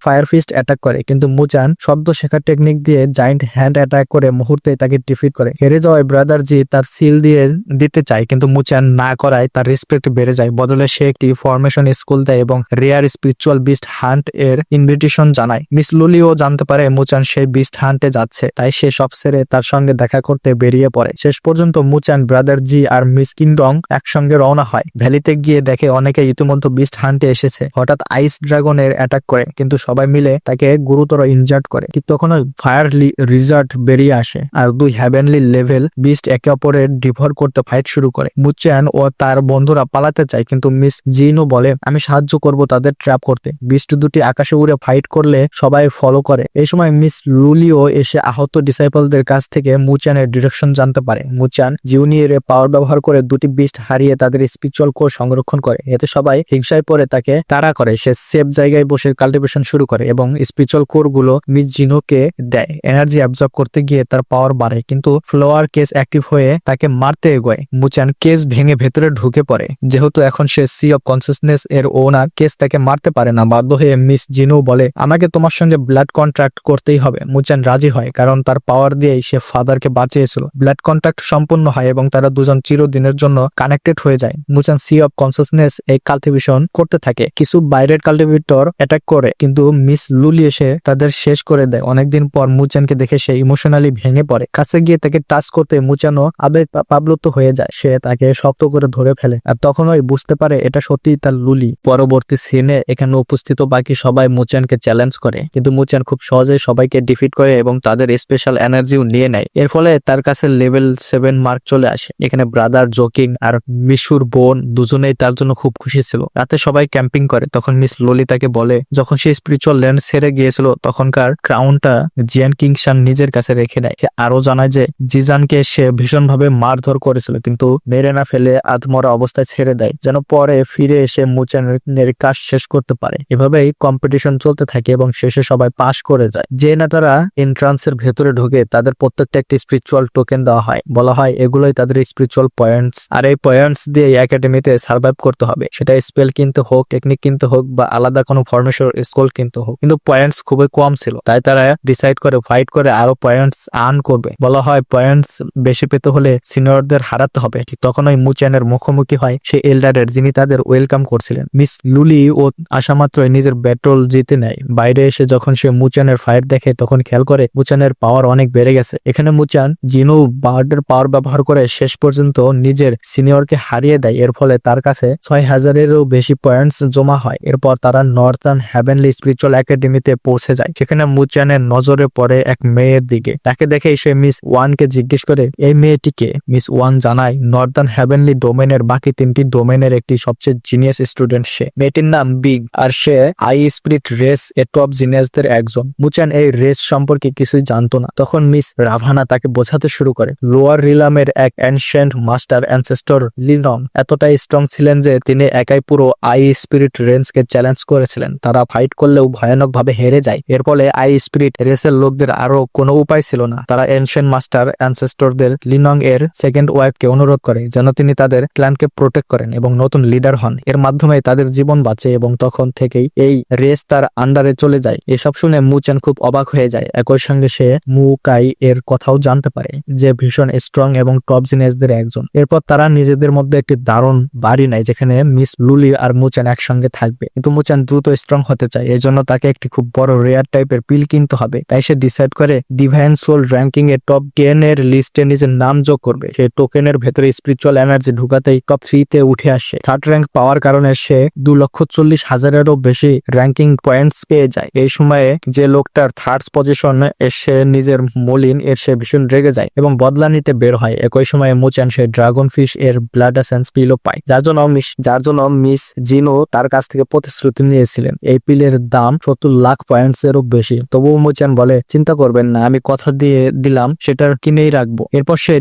ফায়ার ফিস্ট অ্যাটাক করে, কিন্তু মুচান শব্দ শেখার টেকনিক দিয়ে জায়ান্ট হ্যান্ড অ্যাটাক করে মুহূর্তে তাকে ডিফিট করে। হেরে যাওয়ায় ব্রাদার জি তার সিল দিয়ে দিতে চায়, কিন্তু মুচান না করায় তার রেসপেক্ট বেড়ে যায়। বদলে সে একটি ফরমেশন স্কুল দেয় এবং রেয়ার স্পিরিচুয়াল বিস্ট হান্ট এর ইনভিটেশন জানায়। মিস লুলিও জানতে পারে মুচান সেই বিস্ট হান্টে যাচ্ছে, তাই সে সব ছেড়ে তার সঙ্গে দেখা করতে বেরিয়ে পড়ে। শেষ পর্যন্ত মুচান, ব্রাদার জি আর মিস কিংডং একসঙ্গে রওনা হয়। ভ্যালিতে গিয়ে দেখে অনেকে ইতিমধ্যে বিস্ট হান্টে এসেছে। হঠাৎ আইস ড্রাগনের অ্যাটাক করে, কিন্তু সবাই মিলে তাকে গুরুতর ইনজার্ড করে। ঠিক তখন ফায়ার রিজার্ট বেরিয়ে আসে আর 2 হেভেনলি লেভেল বিস্ট একে অপরের ডিভর করতে ফাইট শুরু করে। মুচান ও তার বন্ধুরা পালাতে চায়, কিন্তু মিস জিনও বলে আমি সাহায্য করব তাদের ট্র্যাপ করতে। বিস্ট দুটি আকাশে উড়ে ফাইট করলে সবাই ফলো করে। এই সময় মিস লুলিও এসে আহত ডিসাইপলদের কাছ থেকে মুচানের ডিরেকশন জানতে পারে। মুচান জিউনিয়ের পাওয়ার ব্যবহার করে দুটি বিস্ট হারিয়ে তাদের স্পিরিচুয়াল কোর সংরক্ষণ করে। এতে সবাই হিংসায় পড়ে তাকে তাড়া করে। সে সেফ জায়গায় বসে কাল্টিভেশন শুরু করে এবং স্পিরিচুয়াল কোর গুলো মিস জিনোকে দেয়। এনার্জি অ্যাবজর্ব করতে গিয়ে তার পাওয়ার বাড়ে, কিন্তু ফ্লোয়ার কেস অ্যাক্টিভ হয়ে তাকে মারতে এগোয়। মুচান কেস ভেঙে ভেতরে ঢুকে পড়ে। যেহেতু এখন সে সি অফ কনসিয়াসনেস এর ওনার, কেস তাকে মারতে পারে না। বাধ্য হয়ে মিস জিনো বলে আমাকে তোমার সঙ্গে ব্লাড কন্ট্রাক্ট করতেই হবে। মুচান রাজি হয়, কারণ তার পাওয়ার দিয়েই সে ফাদারকে বাঁচিয়েছিল। ব্লাড কন্ট্রাক্ট সম্পূর্ণ হয় এবং তারা দুজন চিরদিনের জন্য কানেক্টেড হয়ে যায়। মুচান সি অফ কনসিয়াসনেস এই কাল্টিভেশন করতে থাকে। কিছু বাইরের কাল্টিভেটর অ্যাটাক করে, কিন্তু মিস লুলি এসে তাদের শেষ করে দেয়। অনেকদিন পর মুচানকে দেখে সে ইমোশনালি ভেঙে পড়ে। কাছে গিয়ে তাকে টাচ করতে মুচানো আবেগ প্লাবিত হয়ে যায়। সে তাকে শক্ত করে ধরে ফেলে আর তখনই বুঝতে পারে এটা সত্যিই তার লুলি। পরবর্তী সিনে এখানে উপস্থিত বাকি সবাই মুচানকে চ্যালেঞ্জ করে, কিন্তু মুচান খুব সহজেই সবাইকে ডিফিট করে এবং তাদের স্পেশাল এনার্জিও নিয়ে নেয়। এর ফলে তার কাছে লেভেল 7 মার্ক চলে আসে। এখানে ব্রাদার জোকিং আর মিশুর বোন দুজনেই তার জন্য খুব খুশি ছিল। রাতে সবাই ক্যাম্পিং করে, তখন মিস ললি তাকে বলে যখন সে স্পিরিচুয়াল ল্যান্ড ছেড়ে গিয়েছিল তখনকার ক্রাউনটা জিয়ান কিংশান নিজের কাছে রেখে নেয়। সে আরো জানায় যে জিজানকে সে ভীষণভাবে মারধর করেছিল, কিন্তু মেরে না ফেলে আধমরা অবস্থায় ছেড়ে দেয়, যেন পরে ফিরে এসে মুচানের কাজ শেষ করতে পারে। এভাবেই কম্পিটিশন চলতে থাকে এবং শেষে সবাই পাস করে যায়। যে নেতারা এন্ট্রান্সের ভেতরে ঢুকে তাদের প্রত্যেকটা একটি স্পিরিচুয়াল টোকেন দেওয়া হয়। বলা হয় এগুলোই তাদের স্পিরিচুয়াল পয়েন্টস, আর এই পয়েন্টস দিয়ে একাডেমিতে সার্ভাইভ করতে হবে। সেটা স্পেল কিনতে হোক, টেকনিক কিনতে হোক, বা আলাদা কোনো ফরমেশন স্কুল কিনতে হোক। কিন্তু পয়েন্টস খুবই কম ছিল, তাই তারা ডিসাইড করে ফাইট করে আরো পয়েন্টস আর্ন করবে। বলা হয় পয়েন্টস বেশি পেতে হলে সিনিয়রদের হারাতে হবে। ঠিক তখনই মুচানের মুখোমুখি হয় সে এল্ডারের, যিনি তাদের ওয়েলকাম করছিলেন। মিস লুলি ও আসা মাত্রই নিজের ব্যাটল জিতে নেয়। বাইরে এসে যখন সে মুচানের ফাইট দেখে তখন খেয়াল করে মুচানের পাওয়ার অনেক বেড়ে গেছে। এখানে মুচান জিনো বার্ডের পাওয়ার ব্যবহার করে শেষ পর্যন্ত পর্যন্ত নিজের সিনিয়রকে হারিয়ে দেয়। এর ফলে তার কাছে 6000-এরও বেশি পয়েন্টস জমা হয়। এরপর তারা নর্দার্ন হেভেনলি স্পিরিচুয়াল একাডেমিতে পৌঁছে যায়। সেখানে মুচানের নজরে পড়ে এক মেয়ের দিকে। তাকে দেখে সে মিস ওয়ানকে জিজ্ঞেস করে এই মেয়েটিকে। মিস ওয়ান জানায় নর্দার্ন হেভেনলি ডোমেনের বাকি 3টি ডোমেনের একটি সবচেয়ে জিনিয়াস স্টুডেন্ট সে। মেয়েটির নাম বিগ, আর সে আই স্পিরিট রেস এ টপ জিনিয়াসদের একজন। মুচান এই রেস সম্পর্কে কিছুই জানতো না। তখন মিস রাভানা তাকে বোঝাতে শুরু করে লোয়ার রিলামের এক অ্যানশিয়েন্ট মাস্টার অ্যানসেস্টর লিনং এতটাই স্ট্রং ছিলেন যে তিনি একাই পুরো আই স্পিরিট রেঞ্জকে চ্যালেঞ্জ করেছিলেন। তারা ফাইট করলেও ভয়ানকভাবে হেরে যায়। এর ফলে আই স্পিরিট রেসের লোকদের আরো কোনো উপায় ছিল না। তারা এনশিয়েন্ট মাস্টার অ্যানসেস্টরদের লিনং এর সেকেন্ড ওয়াইফকে অনুরোধ করে যেন তিনি তাদের ক্ল্যানকে প্রোটেক্ট করেন এবং নতুন লিডার হন। এর মাধ্যমে তাদের জীবন বাঁচে এবং তখন থেকেই এই রেস তার আন্ডারে চলে যায়। এসব শুনে মুচান খুব অবাক হয়ে যায়। একই সঙ্গে সে মু কাই এর কথাও জানতে পারে যে ভীষণ স্ট্রং এবং টপ জিনিয়াসদের একজন। এরপর তারা নিজেদের মধ্যে একটি দারুণ বাড়ি নেয় যেখানে মিস লুলি আর মুচান একসঙ্গে থাকবে। কিন্তু মুচান দ্রুত স্ট্রং হতে চায়, এই জন্য তাকে একটি খুব বড় রেয়ার টাইপের পিল কিনতে হবে। তাই সে ডিসাইড করে ডিভাইন সোল র্যাঙ্কিং এর টপ 10 এর লিস্টে নিজের নাম যোগ করবে। সে টোকেনের ভেতরে স্পিরিচুয়াল এনার্জি ঢুকাতেই টপ 3 তে উঠে আসে। থার্ড র্যাঙ্ক পাওয়ার কারণে সে 2,40,000-এরও বেশি র্যাঙ্কিং পয়েন্টস পেয়ে যায়। এই সময়ে যে লোকটার থার্ড পজিশন এসে নিজের মলিন এর সে ভীষণ রেগে যায় এবং বদলা নিতে বের হয়। একই সময়ে মুচান সে ড্রাগন ফিশ এর ব্লাড এসেন্স পিলও পায়, যার জন্য মিস জিনো তার কাছ থেকে প্রতিশ্রুতি নিয়েছিলেন। এই পিলের দাম 70 লাখ পয়েন্টস এরও বেশি। তবুও মুচান বলে চিন্তা করবেন না, আমি কথা দিয়ে দিলাম সেটা কিনেই রাখবো। এরপর সে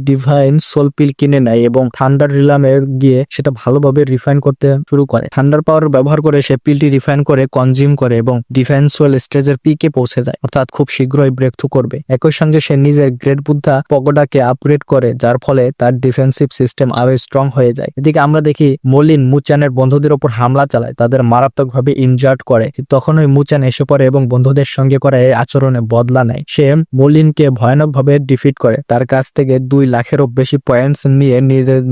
ডিভাইন সোল পিল কিনে নেয় এবং থান্ডার রিলামে গিয়ে সেটা ভালোভাবে রিফাইন করতে শুরু করে। থান্ডার পাওয়ার ব্যবহার করে সে পিলটি রিফাইন করে কনজিউম করে এবং ডিভাইন সোল স্টেজের পিকে পৌঁছে যায়, অর্থাৎ খুব শীঘ্রই ব্রেক থ্রু করবে। একই সঙ্গে সে নিজের গ্রেট বুদ্ধা পগোডাকে আপগ্রেড করে, যার ফলে তার ডিফেন্সিভ সিস্টেম আরো স্ট্রং হয়ে যায়। এদিকে আমরা দেখি মলিন মুচানের বন্ধুদের উপর হামলা চালায়, তাদের মারাত্মকভাবে ইনজার্ড করে। তখনই মুচান এসে পড়ে এবং বন্ধুদের সঙ্গে করা এই আচরণে বদলা নেয়। সে মলিনকে ভয়ানকভাবে ডিফিট করে, তার কাছ থেকে 2 লাখেরও বেশি পয়েন্টস নিয়ে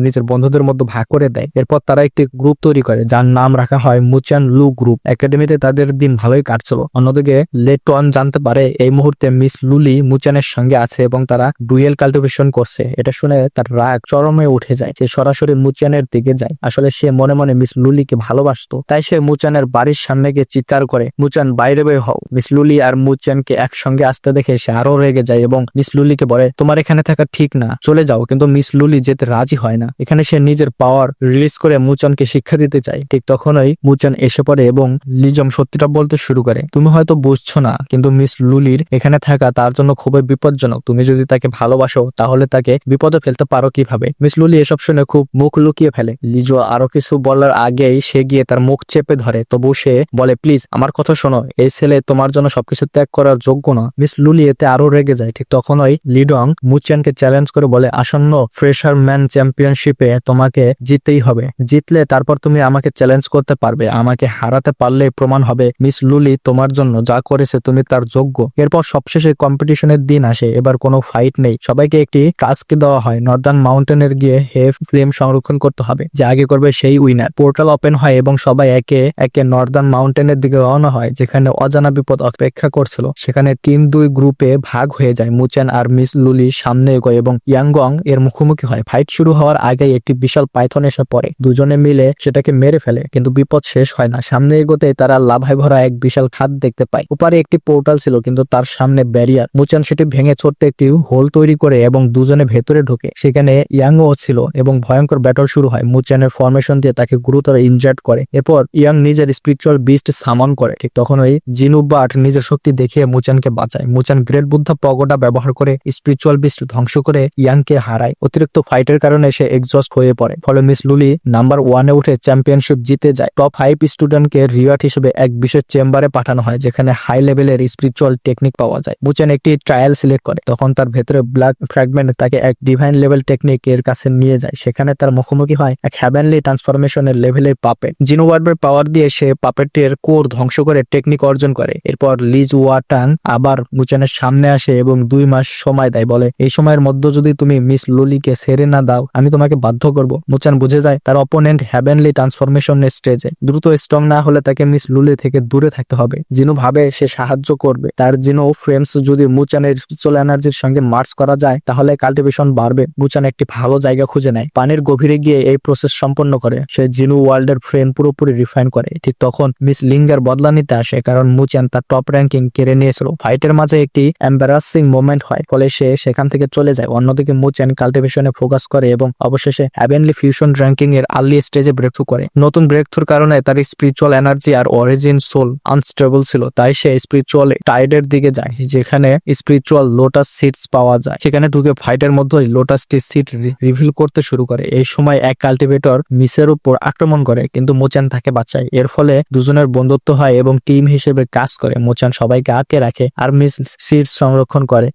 নিজের বন্ধুদের মধ্যে ভাগ করে দেয়। এরপর তারা একটি গ্রুপ তৈরি করে যার নাম রাখা হয় মুচান লু গ্রুপ। একাডেমিতে তাদের দিন ভালোই কাটছিল। অন্যদিকে লেটন জানতে পারে এই মুহূর্তে মিস লুলি মুচানের সঙ্গে আছে এবং তারা ডুয়েল কাল্টিভেশন করছে। এটা শুনে তার রাগ চরমে উঠে যায়। সে সরাসরি মুচানের দিকে যায়। আসলে সে মনে মনে মিস লুলিকে ভালোবাসতো, তাই সে মুচানের বাড়ির সামনে গিয়ে চিৎকার করে মুচান বাইরে বের হও। মিস লুলি আর মুচানকে একসঙ্গে আসতে দেখে সে আরো রেগে যায় এবং মিস লুলিকে বলে তোমার এখানে থাকা ঠিক না, চলে যাও। কিন্তু মিস লুলি যেতে রাজি হয় না। এখানে সে নিজের পাওয়ার রিলিজ করে মুচানকে শিক্ষা দিতে চায়। ঠিক তখনই মুচান এসে পড়ে এবং লিজম সত্যিটা বলতে শুরু করে তুমি হয়তো বুঝছো না, কিন্তু মিস লুলির এখানে থাকা তার জন্য খুবই বিপজ্জনক। তুমি যদি তাকে ভালোবাসো তাহলে তাকে বিপদে ফেলতে পারো কিভাবে? মিস লুলি এসব শুনে খুব মুখ লুকিয়ে ফেলে। লিজো আরো কিছু বলার আগেই সে গিয়ে তার মুখ চেপে ধরে। তবু সে বলে প্লিজ আমার কথা শোনো, এই ছেলে তোমার জন্য সবকিছু ত্যাগ করার যোগ্য না। মিস লুলি এতে আরো রেগে যায়। ঠিক তখনই লিডং মুচানকে চ্যালেঞ্জ করে বলে আসন্ন ফ্রেশার ম্যান চ্যাম্পিয়নশিপে তোমাকে জিততেই হবে। জিতলে তারপর তুমি আমাকে চ্যালেঞ্জ করতে পারবে। আমাকে হারাতে পারলে প্রমাণ হবে মিস লুলি তোমার জন্য যা করেছে তুমি তার যোগ্য। এরপর সবশেষে কম্পিটিশনের দিন আসে। এবার কোনো ফাইট নেই, সবাইকে একটি টাস্ক দেওয়া হয়। নর্দার্ন মাউন্টেনের গিয়ে হেভ ফ্লেম সংরক্ষণ করতে হবে, যে আগে করবে সেই উইনার। পোর্টাল ওপেন হয় এবং সবাই একে একে নর্দার্ন মাউন্টেনের দিকে রওনা হয়, যেখানে অজানা বিপদ অপেক্ষা করছিল। সেখানে টিম 2 গ্রুপে ভাগ হয়ে যায়। মুচান আর মিস লুলি সামনে এগোয় এবং ইয়াংগং এর মুখোমুখি হয়। ফাইট শুরু হওয়ার আগেই একটি বিশাল পাইথন এসে পড়ে। দুজনে মিলে সেটাকে মেরে ফেলে, কিন্তু বিপদ শেষ হয় না। সামনে এগোতে তারা লাভায় ভরা এক বিশাল খাদ দেখতে পায়। উপরে একটি পোর্টাল ছিল, কিন্তু তার সামনে ব্যারিয়ার। মুচান সেটি ভেঙে ছোট্ট একটি হোল তৈরি করে এবং দুজনে ভেতরে ঢোকে। সেখানে ইয়াংও ছিল এবং ভয়ঙ্কর ব্যাটল শুরু হয়। মুচানের ফরমেশন দিয়ে তাকে গুরুতর ইনজার্ড করে। এরপর ইয়াং নিজের স্পিরিচুয়াল বিস্ট সামন করে। ঠিক তখনই জিনুবাট নিজের শক্তি দেখিয়ে মুচানকে বাঁচায়। মুচান গ্রেট বুদ্ধা পগোডা ব্যবহার করে স্পিরিচুয়াল বিস্ট ধ্বংস করে ইয়াংকে হারায়। অতিরিক্ত ফাইটের কারণে সে এক্সজস্ট হয়ে পড়ে। ফলে মিস লুলি নাম্বার 1-এ উঠে চ্যাম্পিয়নশিপ জিতে যায়। টপ 5 স্টুডেন্টকে রিওয়ার্ড হিসেবে এক বিশেষ চেম্বারে পাঠানো হয়, যেখানে হাই লেভেলের স্পিরিচুয়াল টেকনিক পাওয়া যায়। মুচান একটি ট্রায়াল সিলেক্ট করে। তখন তার ভেতরে ব্ল্যাক ফ্র্যাগমেন্ট তাকে এক ডিভাইন লেভেল টেকনিক এর কাছে নিয়ে যায়। সেখানে তার মুখোমুখি হয় এক হ্যাভেনলি ট্রান্সফরমেশনের লেভেলের পাপেট। জিনোওয়ার্বের পাওয়ার দিয়ে সে পাপেটের কোর ধ্বংস করে টেকনিক অর্জন করে। এরপর লিজ ওয়াটান আবার মুচানের সামনে আসে এবং 2 মাস সময় দেয়। বলে এই সময়ের মধ্যে যদি তুমি মিস লুলিকে ছেড়ে না দাও আমি তোমাকে বাধ্য করব। মুচান বুঝে যায় তার অপোনেন্ট হ্যাভেনলি ট্রান্সফরমেশনের স্টেজে। দ্রুত স্ট্রং না হলে তাকে মিস লুলি থেকে দূরে থাকতে হবে। জিনো ভাবে সে সাহায্য করবে। তার জিনো ফ্রেমস যদি মুচানের স্পিরিচুয়াল এনার্জির সঙ্গে মার্চ করা যায় তাহলে কাল্টিভেশন বাড়বে। মুচান মুচান একটি ভালো জায়গা খুঁজে নেয়, পানির গভীরে গিয়ে এই প্রসেস সম্পন্ন করে। সে জিনু ওয়ার্ল্ডের ফ্রেম পুরোপুরি রিফাইন করে। ঠিক তখন মিস লিঙ্গার বদলা নিতে আসে, কারণ মুচান তার টপ র্যাঙ্কিং কেড়ে নিয়েছিল। ফাইটের মাঝে একটি এম্বারাসিং মোমেন্ট হয়, ফলে সে সেখান থেকে চলে যায়। অন্যদিকে মুচান কাল্টিভেশনে ফোকাস করে এবং অবশেষে হ্যাভেনলি ফিউশন র্যাঙ্কিং এর আর্লি স্টেজে ব্রেকথ্রু করে। নতুন ব্রেকথ্রুর কারণে তার স্পিরিচুয়াল এনার্জি আর অরিজিন সোল আনস্টেবল ছিল, তাই সে স্পিরিচুয়াল টাইডের দিকে যায়, যেখানে স্পিরিচুয়াল লোটাস সিডস পাওয়া যায়। সেখানে ঢুকে ফাইটের মধ্যেই লোটাসটি সিড রিভিল করতে শুরু করে। এই সময় এক কাল্টিভেটর মিসের উপর আক্রমণ করে, কিন্তু মুচান তাকে বাঁচায়। এর ফলে দুজনের বন্ধুত্ব হয় এবং টিম হিসেবে কাজ করে। মুচান সবাইকে আটকে রাখে আর মিস সিডস সংরক্ষণ করে।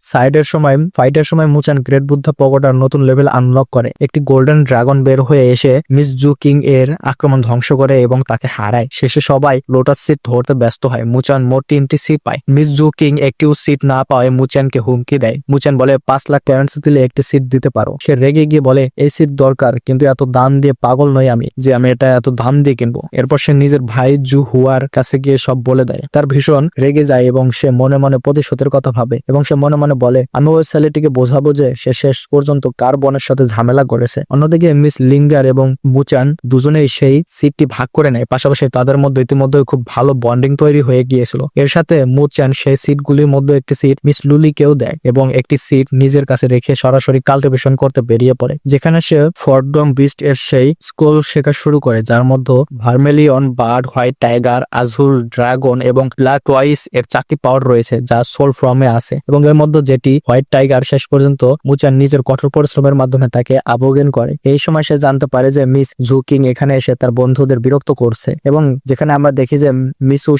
ফাইটের সময় মুচান গ্রেট বুদ্ধা পগোডার নতুন লেভেল আনলক করে। একটি গোল্ডেন ড্রাগন বের হয়ে এসে মিস জু কিং এর আক্রমণ ধ্বংস করে এবং তাকে হারায়। শেষে সবাই লোটাস সিট ধরতে ব্যস্ত হয়। মুচান মোট 3টি সিট পায়। মিস জু কিং একটিও সিট না পাওয়ায় মুচানকে হুমকি দেয়। মুচান বলে 5 লাখ কারেন্সি দিলে একটি সিট দিতে পারো। সে রেগে গিয়ে বলে এই সিট দরকার, কিন্তু এত দাম দিয়ে পাগল নই আমি যে আমি এটা এত দাম দিয়ে কিনবো। এরপর সে নিজের ভাই জু হুয়ার কাছে গিয়ে সব বলে দেয়। তার ভীষণ রেগে যায় এবং সে মনে মনে প্রতিশোধের কথা ভাবে এবং সে মনে মনে বলে আমি ওই ছেলেটিকে বোঝাবো যে সে শেষ পর্যন্ত কার বনের সাথে ঝামেলা করেছে। অন্যদিকে মিস লিঙ্গার এবং মুচান দুজনেই সেই সিটটি ভাগ করে নেয়। পাশাপাশি তাদের মধ্যে ইতিমধ্যে খুব ভালো বন্ডিং তৈরি হয়ে গিয়েছিল। এর সাথে মুচান সেই সিটগুলির মধ্যে একটি সিট মিস লুলিকেও দেয় এবং একটি সিট নিজের কাছে রেখে সরাসরি কাল্টিভেশন করতে বেরিয়ে পড়ে, যেখানে সে ফর্ডম বিস্ট এর সেই স্কুল শেখা শুরু করে, যার মধ্যে ভার্মেলিয়ন বার্ড, হোয়াইট টাইগার, আজুর ড্রাগন এবং ব্ল্যাক ওয়াইস এর 4টি পাওয়ার রয়েছে যা সোল ফর্মে আছে। এবং এর মধ্যে যেটি হোয়াইট টাইগার শেষ পর্যন্ত মুচান নিজের কঠোর পরিশ্রমের মাধ্যমে তাকে আবগেন করে। এই সময় সে জানতে পারে যে মিস জু কিং এখানে এসে তার বন্ধুদের বিরক্ত করছে এবং যেখানে আমরা দেখি যে মিসু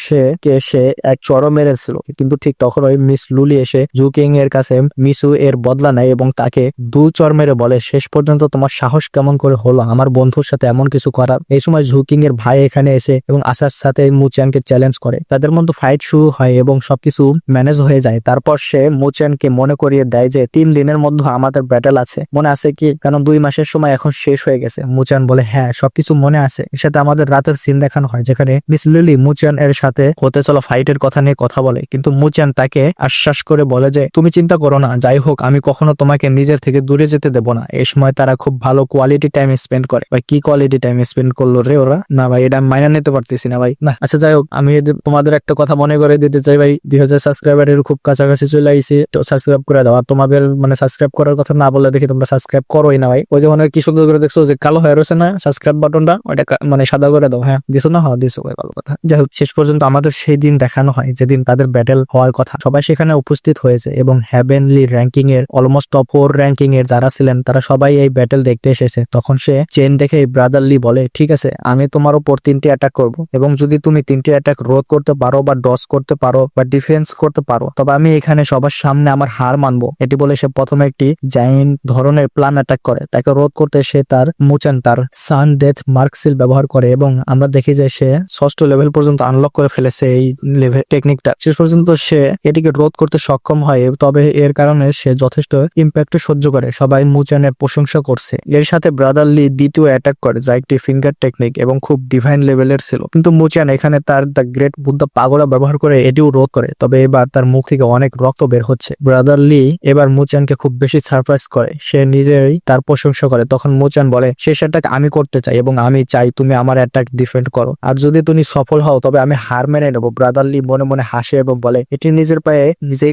কে সে এক চড় মেরেছিল, কিন্তু ঠিক তখন ওই মিস লুলি এসে জু কিং এর কাছে মিসু এর বদলা নেয় এবং তাকে 2 চড় মেরে বলে শেষ পর্যন্ত তোমার সাহস কেমন করে হলো আমার বন্ধুর সাথে এমন কিছু করার। এই সময় জু কিং এর ভাই এখানে এসে এবং আসার সাথে মুচানকে চ্যালেঞ্জ করে। তাদের মধ্যে ফাইট শুরু হয় এবং সবকিছু ম্যানেজ হয়ে যায়। তারপর সে মুচানকে মনে করিয়ে দেয় যে 3 দিনের মধ্যে আমাদের ব্যাটেল আছে, মনে আছে কি? কারণ 2 মাসের সময় এখন শেষ হয়ে গেছে। মুচান বলে হ্যাঁ সবকিছু মনে আছে। এর সাথে আমাদের রাতের সিন দেখানো হয় যেখানে মিস লিলি মুচান এর সাথে হতে চলা ফাইটের কথা নিয়ে কথা বলে, কিন্তু মুচান তাকে আশ্বাস করে বলে যে তুমি চিন্তা করো না, যাই হোক আমি কখনো তোমাকে নিজের থেকে দূরে যেতে দেব না। এই সময় তারা খুব ভালো কোয়ালিটি টাইম স্পেন্ড করে। ভাই কি কোয়ালিটি টাইম স্পেন্ড করলো রে ওরা? না ভাই এটা মাইনা নিতে পারতেছি না ভাই। না আচ্ছা যাই হোক, আমি তোমাদের একটা কথা মনে করে দিতে চাই ভাই, 2000 সাবস্ক্রাইবারের খুব কাছাকাছি চলে আইছি, তো সাবস্ক্রাইব করে দাও। আর তোমাদের মানে সাবস্ক্রাইব করার কথা না বলে দেখি তোমরা সাবস্ক্রাইব করোই না ভাই। ওই যে অনেক কি সুন্দর করে দেখছো যে কালো হয়ে রয়েছে না সাবস্ক্রাইব বাটনটা, ওইটা মানে সাদা করে দাও। হ্যাঁ দিছো না? হ্যাঁ দিছো ভাই, ভালো কথা। যাই হোক, শেষ পর্যন্ত আমাদের সেই দিন দেখানো হয় যেদিন তাদের ব্যাটেল হওয়ার কথা। সবাই সেখানে উপস্থিত হয়েছে এবং হ্যাভেনলি র্যাঙ্কিং এর অলমোস্ট টপ 4 র্যাঙ্কিং এর যারা ছিলেন তারা সবাই এই ব্যাটেল দেখতে এসেছে। তখন সে চেন দেখে ব্রাদারলি বলে ঠিক আছে আমি তোমার উপর 3টি অ্যাটাক করব এবং যদি তুমি 3টি অ্যাটাক রোধ করতে পারো বা ডস করতে পারো বা ডিফেন্স করতে পারো তবে আমি এখানে সবার সামনে আমার হার মানবো। এটি বলে সে প্রথমে একটি জায়ান্ট ধরনের প্ল্যান অ্যাটাক করে। তাকে রোধ করতে সে তার মুচান তার সান ডেথ মার্কসিল ব্যবহার করে এবং আমরা দেখি যে সে 6ষ্ঠ লেভেল পর্যন্ত আনলক করে ফেলেছে এই লেভেল টেকনিকটা। শেষ পর্যন্ত সে এটিকে রোধ করতে সক্ষম হয়, তবে এর কারণে সে যথেষ্ট ইম্প্যাক্ট সহ্য করে। সবাই মুচানের প্রশংসা করছে। এর সাথে ব্রাদারলি দ্বিতীয় অ্যাটাক করে যা একটি ফিঙ্গার টেকনিক এবং খুব ডিভাইন লেভেলের ছিল, কিন্তু মুচান এখানে তার দ্য গ্রেট বুদ্ধা পাগোড়া ব্যবহার করে এটিও রোধ করে। তবে এবার তার মুখ থেকে অনেক রক্ত বের হচ্ছে। ব্রাদারলি এবার মুচানকে খুব বেশি সারপ্রাইজ করে, সে নিজেই তার প্রশংসা করে। তখন মুচান বলে শেষ অ্যাটাক আমি করতে চাই এবং আমি চাই তুমি আমার অ্যাটাক ডিফেন্ড করো, আর যদি তুমি সফল হও তবে আমি হার মেনে নেবো। ব্রাদারলি মনে মনে হাসে এবং বলে এটি নিজের পায়ে নিজেই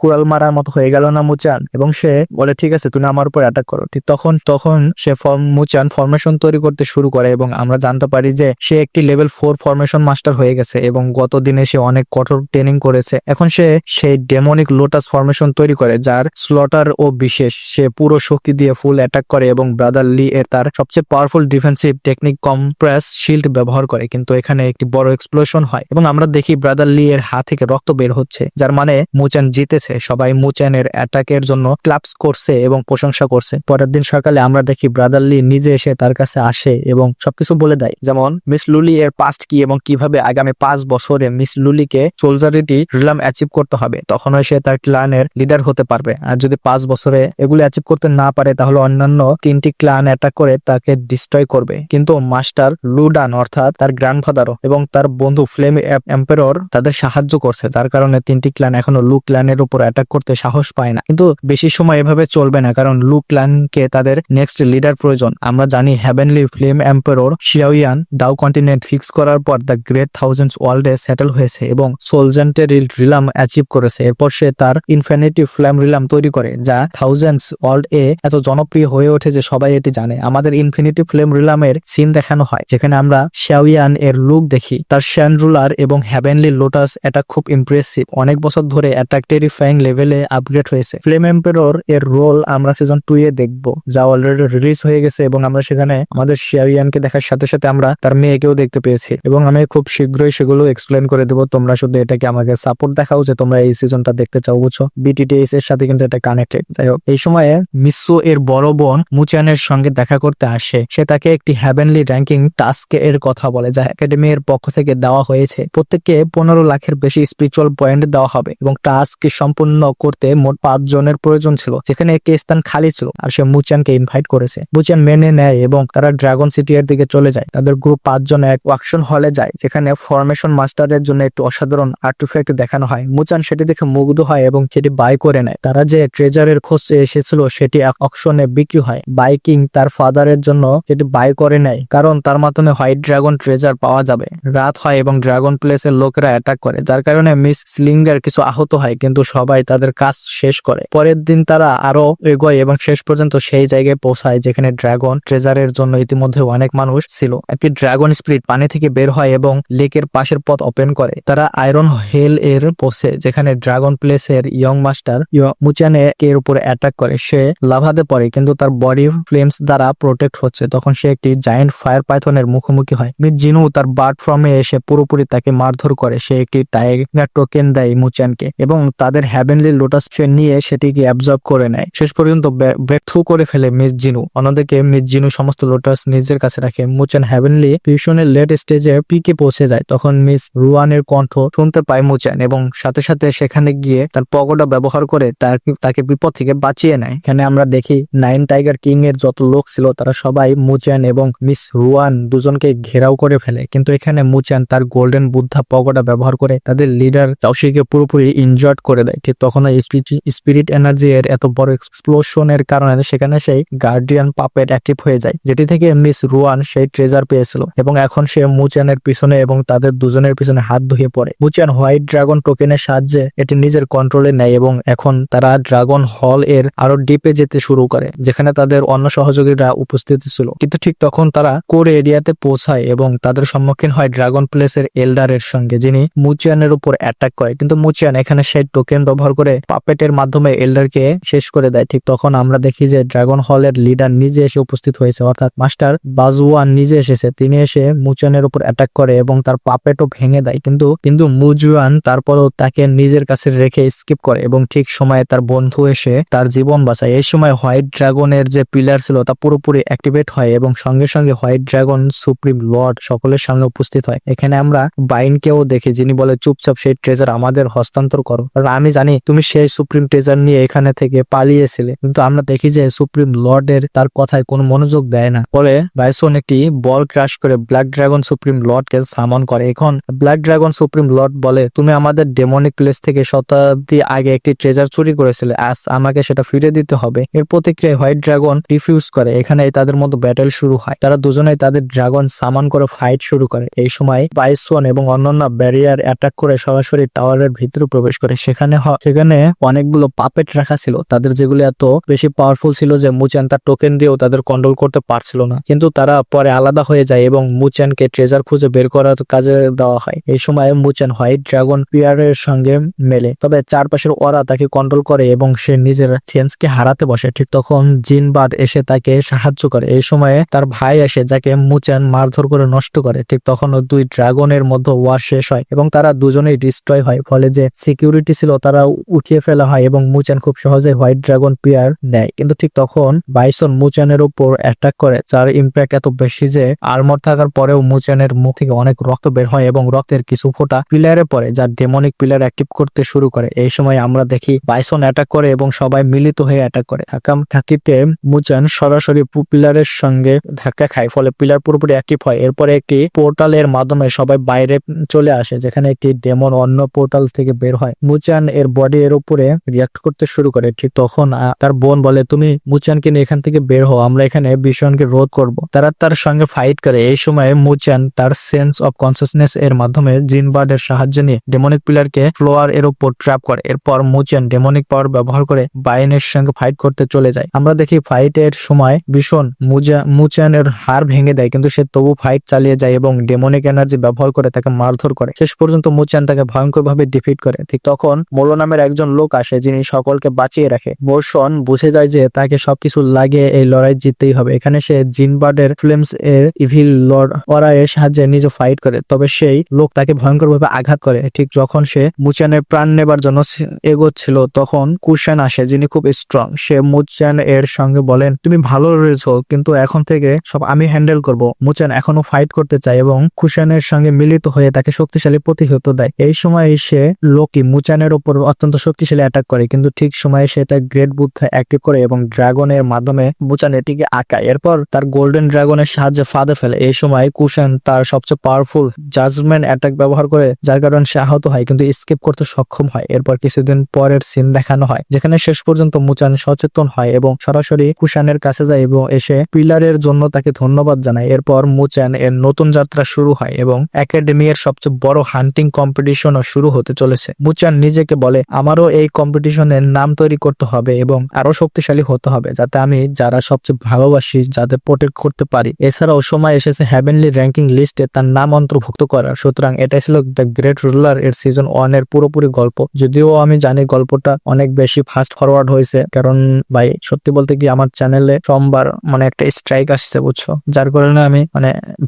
কুড়াল মারার মতো হয়ে গেল না মুচান, এবং সে বলে ঠিক আছে তুমি আমার উপর অ্যাটাক করো। ঠিক তখন সে মুচান ফরমেশন তৈরি করতে শুরু করে এবং আমরা জানতে পারি যে সে একটি লেভেল 4 ফরমেশন মাস্টার হয়ে গেছে এবং গত দিনে সে অনেক কঠোর ট্রেনিং করেছে। এখন সে সেই ডেমনিক লোটাস ফরমেশন তৈরি করে যার স্লটার ও বিশেষ সে পুরো শক্তি দিয়ে ফুল অ্যাটাক করে এবং ব্রাদারলি এর তার সবচেয়ে powerful defensive technique compress shield ব্যবহার করে, কিন্তু এখানে একটি বড় এক্সপ্লোশন হয় এবং আমরা দেখি ব্রাদারলি এর হাত থেকে রক্ত বের হচ্ছে, যার মানে মুচান জিতেছে। সবাই মুচানের অ্যাটাকের জন্য ক্লাপস করছে এবং প্রশংসা করছে। পরের দিন সকালে আমরা দেখি ব্রাদারলি নিজে এসে তার কাছে আসে এবং সবকিছু বলে দেয়, যেমন মিস লুলি এর পাস্ট কি এবং কিভাবে আগামী 5 বছরে মিস লুলিকে সোলজারিটি রিলাম অ্যাচিভ করতে হবে, তখনই সে তার ক্লানের লিডার হতে পারবে। আর যদি 5 বছরে এগুলো অ্যাচিভ করতে না পারে তাহলে অন্যান্য 3টি ক্লান অ্যাটাক করে তাকে ডিস্ট্রয় করবে। কিন্তু মাস্টার লুডান অর্থাৎ তার গ্র্যান্ডফাদারও এবং তার বন্ধু ফ্লেম এম্পারর তাদের সাহায্য করছে, তার কারণে 3টি ক্লান এখনো লু ক্লানের উপর অ্যাটাক করতে সাহস পায় না। কিন্তু বেশি সময় এভাবে চলবে চলবে না, কারণ লু ক্ল্যানকে তাদের নেক্সট লিডার প্রয়োজন। আমরা জানি হেভেনলি ফ্লেম এম্পারর শিয়াওয়ান দাও কন্টিনেন্ট ফিক্স করার পর দ্য গ্রেট থাউজেন্ডস ওয়ার্ল্ডে সেটেল হয়েছে এবং সোলজেন্টের রিলাম অ্যাচিভ করেছে। এরপর সে তার ইনফিনিটি ফ্লেম রিলাম তৈরি করে, যা থাউজেন্ডস ওয়ার্ল্ড এ এত জনপ্রিয় হয়ে ওঠে যে সবাই এটি জানে। আমাদের ইনফিনিটি ফ্লেম রিলামের সিন দেখানো হয়, যেখানে আমরা শিয়াওয়ান এর লুক দেখি। তার শ্যান রুলার এবং হেভেনলি লোটাস এটা খুব ইমপ্রেসিভ, অনেক বছর ধরে একটা টেরিফাইং লেভেলে আপগ্রেড হয়েছে। ফ্লেম এম্পারর এর রোল আমরা সিজন 2 এ দেখবো, যা অলরেডি রিলিজ হয়ে গেছে এবং আমরা সেখানে আমাদের শিয়াওয়ানকে দেখার সাথে সাথে আমরা তার মেয়েকেও দেখতে পেয়েছি এবং আমি খুব শীঘ্রই সেগুলো এক্সপ্লেন করে দেবো। তোমরা শুধু এটাকে আমাকে সাপোর্ট দেখাও যে তোমরা এই সিজনটা দেখতে চাও, বুঝছো? বিটিটিএস এর সাথে কিন্তু এটা কানেক্টেড। যাই হোক, এই সময়ে মিসো এর বড় বোন মুচানের সঙ্গে দেখা করতে আসে। সে তাকে একটি হেভেনলি র্যাঙ্কিং টাস্ক এর কথা বলে, যা একাডেমি এর পক্ষ থেকে দেওয়া হয়েছে। প্রত্যেককে 15 লাখের বেশি স্পিরিচুয়াল পয়েন্ট দেওয়া হবে এবং টাস্ক সম্পূর্ণ করতে মোট 5 জনের প্রয়োজন ছিল, যেখানে একটি স্থান খালি ছিল আর সে মুচানকে ইনভাইট করেছে। মুচান মেনে নেয় এবং তারা ড্রাগন সিটি এর দিকে চলে যায়। তাদের গ্রুপ 5 জন এক ওয়াকশন হলে যায়, যেখানে ফরমেশন মাস্টারের জন্য একটি অসাধারণ আর্টিফ্যাক্ট দেখানো হয়। মুচান সেটি দেখে মুগ্ধ হয় এবং সেটি বাই করে নেয়। তারা যে ট্রেজারের খোঁজে এসেছিল সেটি অকশনে বিক্রি হয়। বাইকিং তার ফাদারের জন্য সেটি বাই করে নেয়, কারণ তার মাধ্যমে হোয়াইট ড্রাগন ট্রেজার পাওয়া যাবে। রাত হয় এবং ড্রাগন প্লেসের লোকেরা অ্যাটাক করে, যার কারণে মিস স্লিঙ্গার কিছু আহত হয়, কিন্তু সবাই তাদের কাজ শেষ করে। পরের দিন তারা আরো এগোয় এবং শেষ পর্যন্ত সেই জায়গায় পৌঁছায় যেখানে ড্রাগন ট্রেজারের জন্য ইতিমধ্যে অনেক মানুষ ছিল। একটি ড্রাগন স্পিরিট পানি থেকে বের হয় এবং লেকের পাশের পথ ওপেন করে। তারা আয়রন হেল এর পৌঁছে, যেখানে ড্রাগন প্লেসের ইয়ং মাস্টার মুচানে এর উপরে অ্যাটাক করে। সে লাভাতে পড়ে, কিন্তু তার বডি ফ্লেমস দ্বারা প্রোটেক্ট হচ্ছে। তখন সে একটি জায়ান্ট ফায়ার পাইথনের মুখোমুখি হয়। মিস জিনু তার বার্ড ফর্মে এসে পুরোপুরি তাকে মারধর করে। সে একটি টাইগার টোকেন দেয় মুচানকে এবং তাদের হেভেনলি লোটাস নিয়ে সেটিকে অ্যাবজর্ব করে নেয়। শেষ পর্যন্ত ব্রেক থ্রু করে ফেলে মিস জিনু। অন্যদিকে মিস জিনু সমস্ত লোটাস নিজের কাছে রাখে। মুচান হেভেনলি ফিউশনের লেট স্টেজে পিকে পৌঁছে যায়। তখন মিস রুয়ানের কণ্ঠ শুনতে পায় মুচান এবং সাথে সাথে সেখানে গিয়ে তার পগোটা ব্যবহার করে তাকে বিপদ থেকে বাঁচিয়ে নেয়। এখানে আমরা দেখি 9 টাইগার কিং এর যত লোক ছিল তারা সবাই মুচান এবং মিস রুয়ান দুজনকে ঘেরাও করে ফেলে, কিন্তু এখানে মুচান তার গোল্ডেন বুদ্ধা পগোটা ব্যবহার করে তাদের লিডার চাওশিকে পুরোপুরি ইনজার্ড করে দেয়। ঠিক তখন স্পিরিট এনার্জি এর এত বড় এক্সপ্লোশনের কারণে সেখানে সেই গার্ডিয়ান পাপেট অ্যাক্টিভ হয়ে যায়, যেটি থেকে মিস রুয়ান সেই ট্রেজার পেয়েছিল এবং এখন সে মুচানের পিছনে এবং তাদের দুজনের পিছনে হাত ধুয়ে পড়ে। মুচান হোয়াইট ড্রাগন টোকেনের সাহায্যে এটি নিজের কন্ট্রোলে নেয় এবং এখন তারা ড্রাগন হল এর আরো ডিপে যেতে শুরু করে, যেখানে তাদের অন্য সহযোগীরা উপস্থিত ছিল। কিন্তু ঠিক তখন তারা কোর এরিয়াতে পৌঁছায় এবং তাদের সম্মুখীন হয় ড্রাগন প্লেসের এল্ডারের সঙ্গে, যিনি মুচিয়ানের উপর অ্যাটাক করে। কিন্তু মুচিয়ান এখানে সেই টোকেন ব্যবহার করে পাপেটের মাধ্যমে এল্ডারকে শেষ করে দেয়। ঠিক তখন আমরা দেখি যে ড্রাগন হলের লিডার নিজে এসে উপস্থিত হয়েছে, অর্থাৎ মাস্টার বাজওয়ান নিজে এসেছে। তিনি এসে মুচিয়ানের উপর অ্যাটাক করে এবং তার পাপেটও ভেঙে দেয়, কিন্তু মুজুয়ান তারপরও তাকে নিজের কাছে রেখে স্কিপ করে এবং ঠিক সময়ে তার বন্ধু এসে তার জীবন বাঁচায়। এই সময় হোয়াইট ড্রাগনের যে পিলার ছিল তা পুরোপুরি অ্যাক্টিভেট হয় এবং সঙ্গে সঙ্গে হোয়াইট ড্রাগন সুপ্রিম লর্ড সকলের সামনে উপস্থিত হয়। এখানে আমরা বাইনকেও দেখি, যিনি বলে চুপচাপ সেই ট্রেজার আমাদের হস্তান্তর করো, কারণ আমি জানি তুমি সেই সুপ্রিম ট্রেজার নিয়ে এখানে থেকে পালিয়েছিলে। কিন্তু আমরা দেখি যে সুপ্রিম লর্ড এর তার কথায় কোনো মনোযোগ দেয় না। পরে বাইসন একটি বল ক্রাশ করে ব্ল্যাক ড্রাগন সুপ্রিম লর্ড কে সামন করে। এখন ব্ল্যাক ড্রাগন সুপ্রিম লর্ড বলে, তুমি আমাদের ডেমনিক প্লেস থেকে শতাব্দী আগে একটি ট্রেজার চুরি করেছিলে, আজ আমাকে সেটা ফিরে দিতে হবে। এর প্রতিক্রিয়ায় হোয়াইট ড্রাগন রিফিউজ করে। এখানে তাদের মধ্যে ব্যাটেল শুরু হয়। তারা দুজনেই তাদের ড্রাগন সামান করে ফাইট শুরু করে। এই সময় বাইসন এবং অন্যান্য ব্যারিয়ার অ্যাটাক করে সরাসরি টাওয়ারের ভিতরে প্রবেশ করে। সেখানে অনেকগুলো পাপেট রাখা ছিল, তাদের যেগুলো এত বেশি পাওয়ারফুল ছিল যে মুচান তার টোকেন দিয়েও তাদের কন্ট্রোল করতে পারছিল না। কিন্তু তারা পরে আলাদা হয়ে যায় এবং মুচানকে ট্রেজার খুঁজে বের করার কাজে দেওয়া হয়। এই সময় মুচান হোয়াইট ড্রাগন পিয়ারের সঙ্গে মেলে, তবে চারপাশের ওরা তাকে কন্ট্রোল করে এবং সে নিজের চেঞ্জকে হারাতে বসে। ঠিক তখন জিনবাদ এসে তাকে সাহায্য করে। এই সময়ে তার ভাই আসে, যাকে মুচান মারধর করে নষ্ট করে। ঠিক তখন দুই ড্রাগনের মধ্যে ওয়ার শেষ হয় এবং তারা দুজনেই ডিস্ট্রয় হয়। ফলে যে সিকিউরিটি ছিল তারা উঠিয়ে ফেলা হয় এবং মুচান খুব সহজে হোয়াইট ড্রাগন পিয়ার নেয়। কিন্তু ঠিক তখন বাইসন মুচানের উপর অ্যাটাক করে, যার ইম্প্যাক্ট এত বেশি যে আর্মর থাকার পরেও মুচানের মুখ থেকে অনেক রক্ত বের হয় এবং রক্তের কিছু ফোঁটা পিলারে পড়ে, যা ডেমনিক পিলার অ্যাক্টিভ করতে শুরু করে। এই সময় আমরা দেখি বাইসন অ্যাটাক করে এবং সবাই মিলিত হয়ে অ্যাটাক করে। থাকিতে মুচান সরাসরি পিলারের সঙ্গে ধাক্কা খায়, ফলে পিলার পুরোপুরি অ্যাক্টিভ হয়। এরপরে একটি পোর্টালের মাধ্যমে সবাই বাইরে চলে আসে, যেখানে একটি ডেমন অন্য পোর্টাল থেকে বের হয়। মুচান এর বডি এর উপরে রিয়াক্ট করতে শুরু করে। ঠিক তখন তার বোন বলে তুমি মুচানকে নিয়ে এখান থেকে বের হও, আমরা এখানে বিশনকে রোধ করব। তারা তার সঙ্গে ফাইট করে। এই সময় মুচান তার সেন্স অফ কনসিয়াসনেস এর মাধ্যমে জিনবার্ড এর সাহায্য নিয়ে ডেমনিক পিলারকে ফ্লোয়ার এর উপর ট্র্যাপ করে। এরপর মুচান ডেমনিক পাওয়ার ব্যবহার করে বাইনের সঙ্গে ফাইট করতে চলে যায়। আমরা দেখি ফাইটের সময় ভীষণ মুচানের হাড় ভেঙে দেয়, কিন্তু সে তবু ফাইট চালিয়ে যায় এবং ডেমনিক এনার্জি ব্যবহার করে তাকে মারধর করে। শেষ পর্যন্ত মুচান তাকে ভয়ঙ্করভাবে ডিফিট করে। ঠিক তখন মোলো নামের একজন লোক আসে যিনি সকলকে বাঁচিয়ে রাখে। বোরসন বুঝে যায় যে তাকে সবকিছু লাগিয়ে এই লড়াই জিততেই হবে। এখানে সে জিনবার্ডের ফ্লেমস এর ইভিল লর্ড ওরা এর সাহায্যে নিজে ফাইট করে, তবে সেই লোক তাকে ভয়ঙ্করভাবে আঘাত করে। ঠিক যখন সে মুচানের প্রাণ নেবার জন্য এগোচ্ছিল তখন কুশান আসে যিনি খুব স্ট্রং। সে মুচান এর সঙ্গে বলেন তুমি ভালো রয়েছো, কিন্তু এখন থেকে সব আমি হ্যান্ডেল করব। মুচান এখনো ফাইট করতে চায় এবং কুশানের সঙ্গে মিলিত হয়ে তাকে শক্তিশালী প্রতিহত দেয়। এই সময় সে লোকি মুচানের উপর অত্যন্ত শক্তিশালী অ্যাটাক করে, কিন্তু ঠিক সময়ে সে তার গ্রেট বুথ অ্যাক্টিভ করে এবং ড্রাগনের মাধ্যমে মুচান এটিকে আঁকায়। এরপর তার গোল্ডেন ড্রাগনের সাহায্যে ফাঁদে ফেলে। এই সময় কুশান তার সবচেয়ে পাওয়ারফুল জাজমেন্ট অ্যাটাক ব্যবহার করে, যার কারণে সে আহত হয় কিন্তু স্কেপ করতে সক্ষম হয়। এরপর কিছুদিন পরের সিন দেখানো হয় যেখানে শেষ পর্যন্ত মুচান সচেতন হয় এবং সরাসরি কুশানের কাছে যায় এবং এসে পিলারের জন্য তাকে ধন্যবাদ জানায়। এরপর মুচান এর নতুন যাত্রা শুরু হয় এবং একাডেমি এর সবচেয়ে বড় হান্টিং কম্পিটিশনও শুরু হতে চলেছে। মুচান নিজেকে বলে আমারও এই কম্পিটিশনের নাম তৈরি করতে হবে এবং আরো শক্তিশালী হতে হবে, যাতে আমি যারা সবচেয়ে ভালোবাসি যাদের প্রোটেক্ট করতে পারি। এছাড়াও সময় এসেছে হেভেনলি র্যাঙ্কিং লিস্টে তার নাম অন্তর্ভুক্ত করার। সুতরাং এটাই ছিল দ্য গ্রেট রুলার এর সিজন 1 এর পুরোপুরি গল্প। যদিও আমি জানি গল্পটা অনেক বেশি ফাস্ট ফরওয়ার্ড হয়েছে, কারণ ভাই সত্যি বলতে কি আমার চ্যানেলে সোমবার একটা স্ট্রাইক আসছে বুঝছো, যার কারণে আমি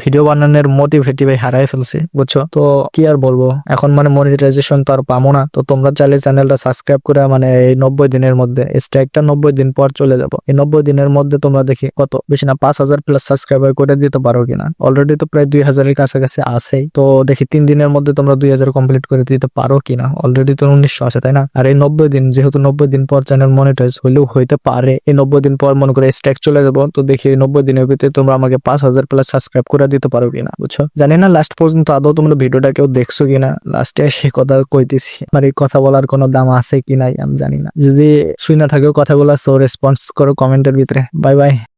ভিডিও বানানোর মোটিভেটিভ হারাই ফেলছি বুঝছো। তো কি আর বলবো, এখন মনিটাইজেশন তো আর পাবো না। তো তোমরা চাইলে চ্যানেলটা সাবস্ক্রাইব করে এই 90 দিনের মধ্যে, স্ট্রাইকটা 90 দিন পর চলে যাবো, এই 90 দিনের মধ্যে তোমরা দেখি কত বেশি না 5000 প্লাস সাবস্ক্রাইবার করে দিতে পারো কিনা। অলরেডি তো প্রায় 2000 এর কাছাকাছি আছেই। তো দেখি 3 দিনের মধ্যে তোমরা 2000 কমপ্লিট করে দিতে পারো কিনা। অলরেডি তো 1900 আছে তাই না। আর এই 90 দিন, যেহেতু 90 দিন পর চ্যানেল মনিটাইজ হলেও হইতে পারে, এই 90 দিন পর মনে করে স্ট্রাইক চলে যাবো। তো দেখি 90 দিনের ভিতরে তোমরা আমাকে 5000 প্লাস সাবস্ক্রাইব করে দিতে পারো কিনা বুঝছো। জানি না লাস্ট পর্যন্ত আদৌ তোমরা ভিডিওটা কেউ দেখছো কিনা, লাস্টে সে কথা কইতেছি। আমার এই কথা বলার কোনো দাম আছে কি নাই আমি জানি না। যদি শুই না থাকেও কথাগুলো, সো রেসপন্স করো কমেন্টের ভিতরে। Bye bye.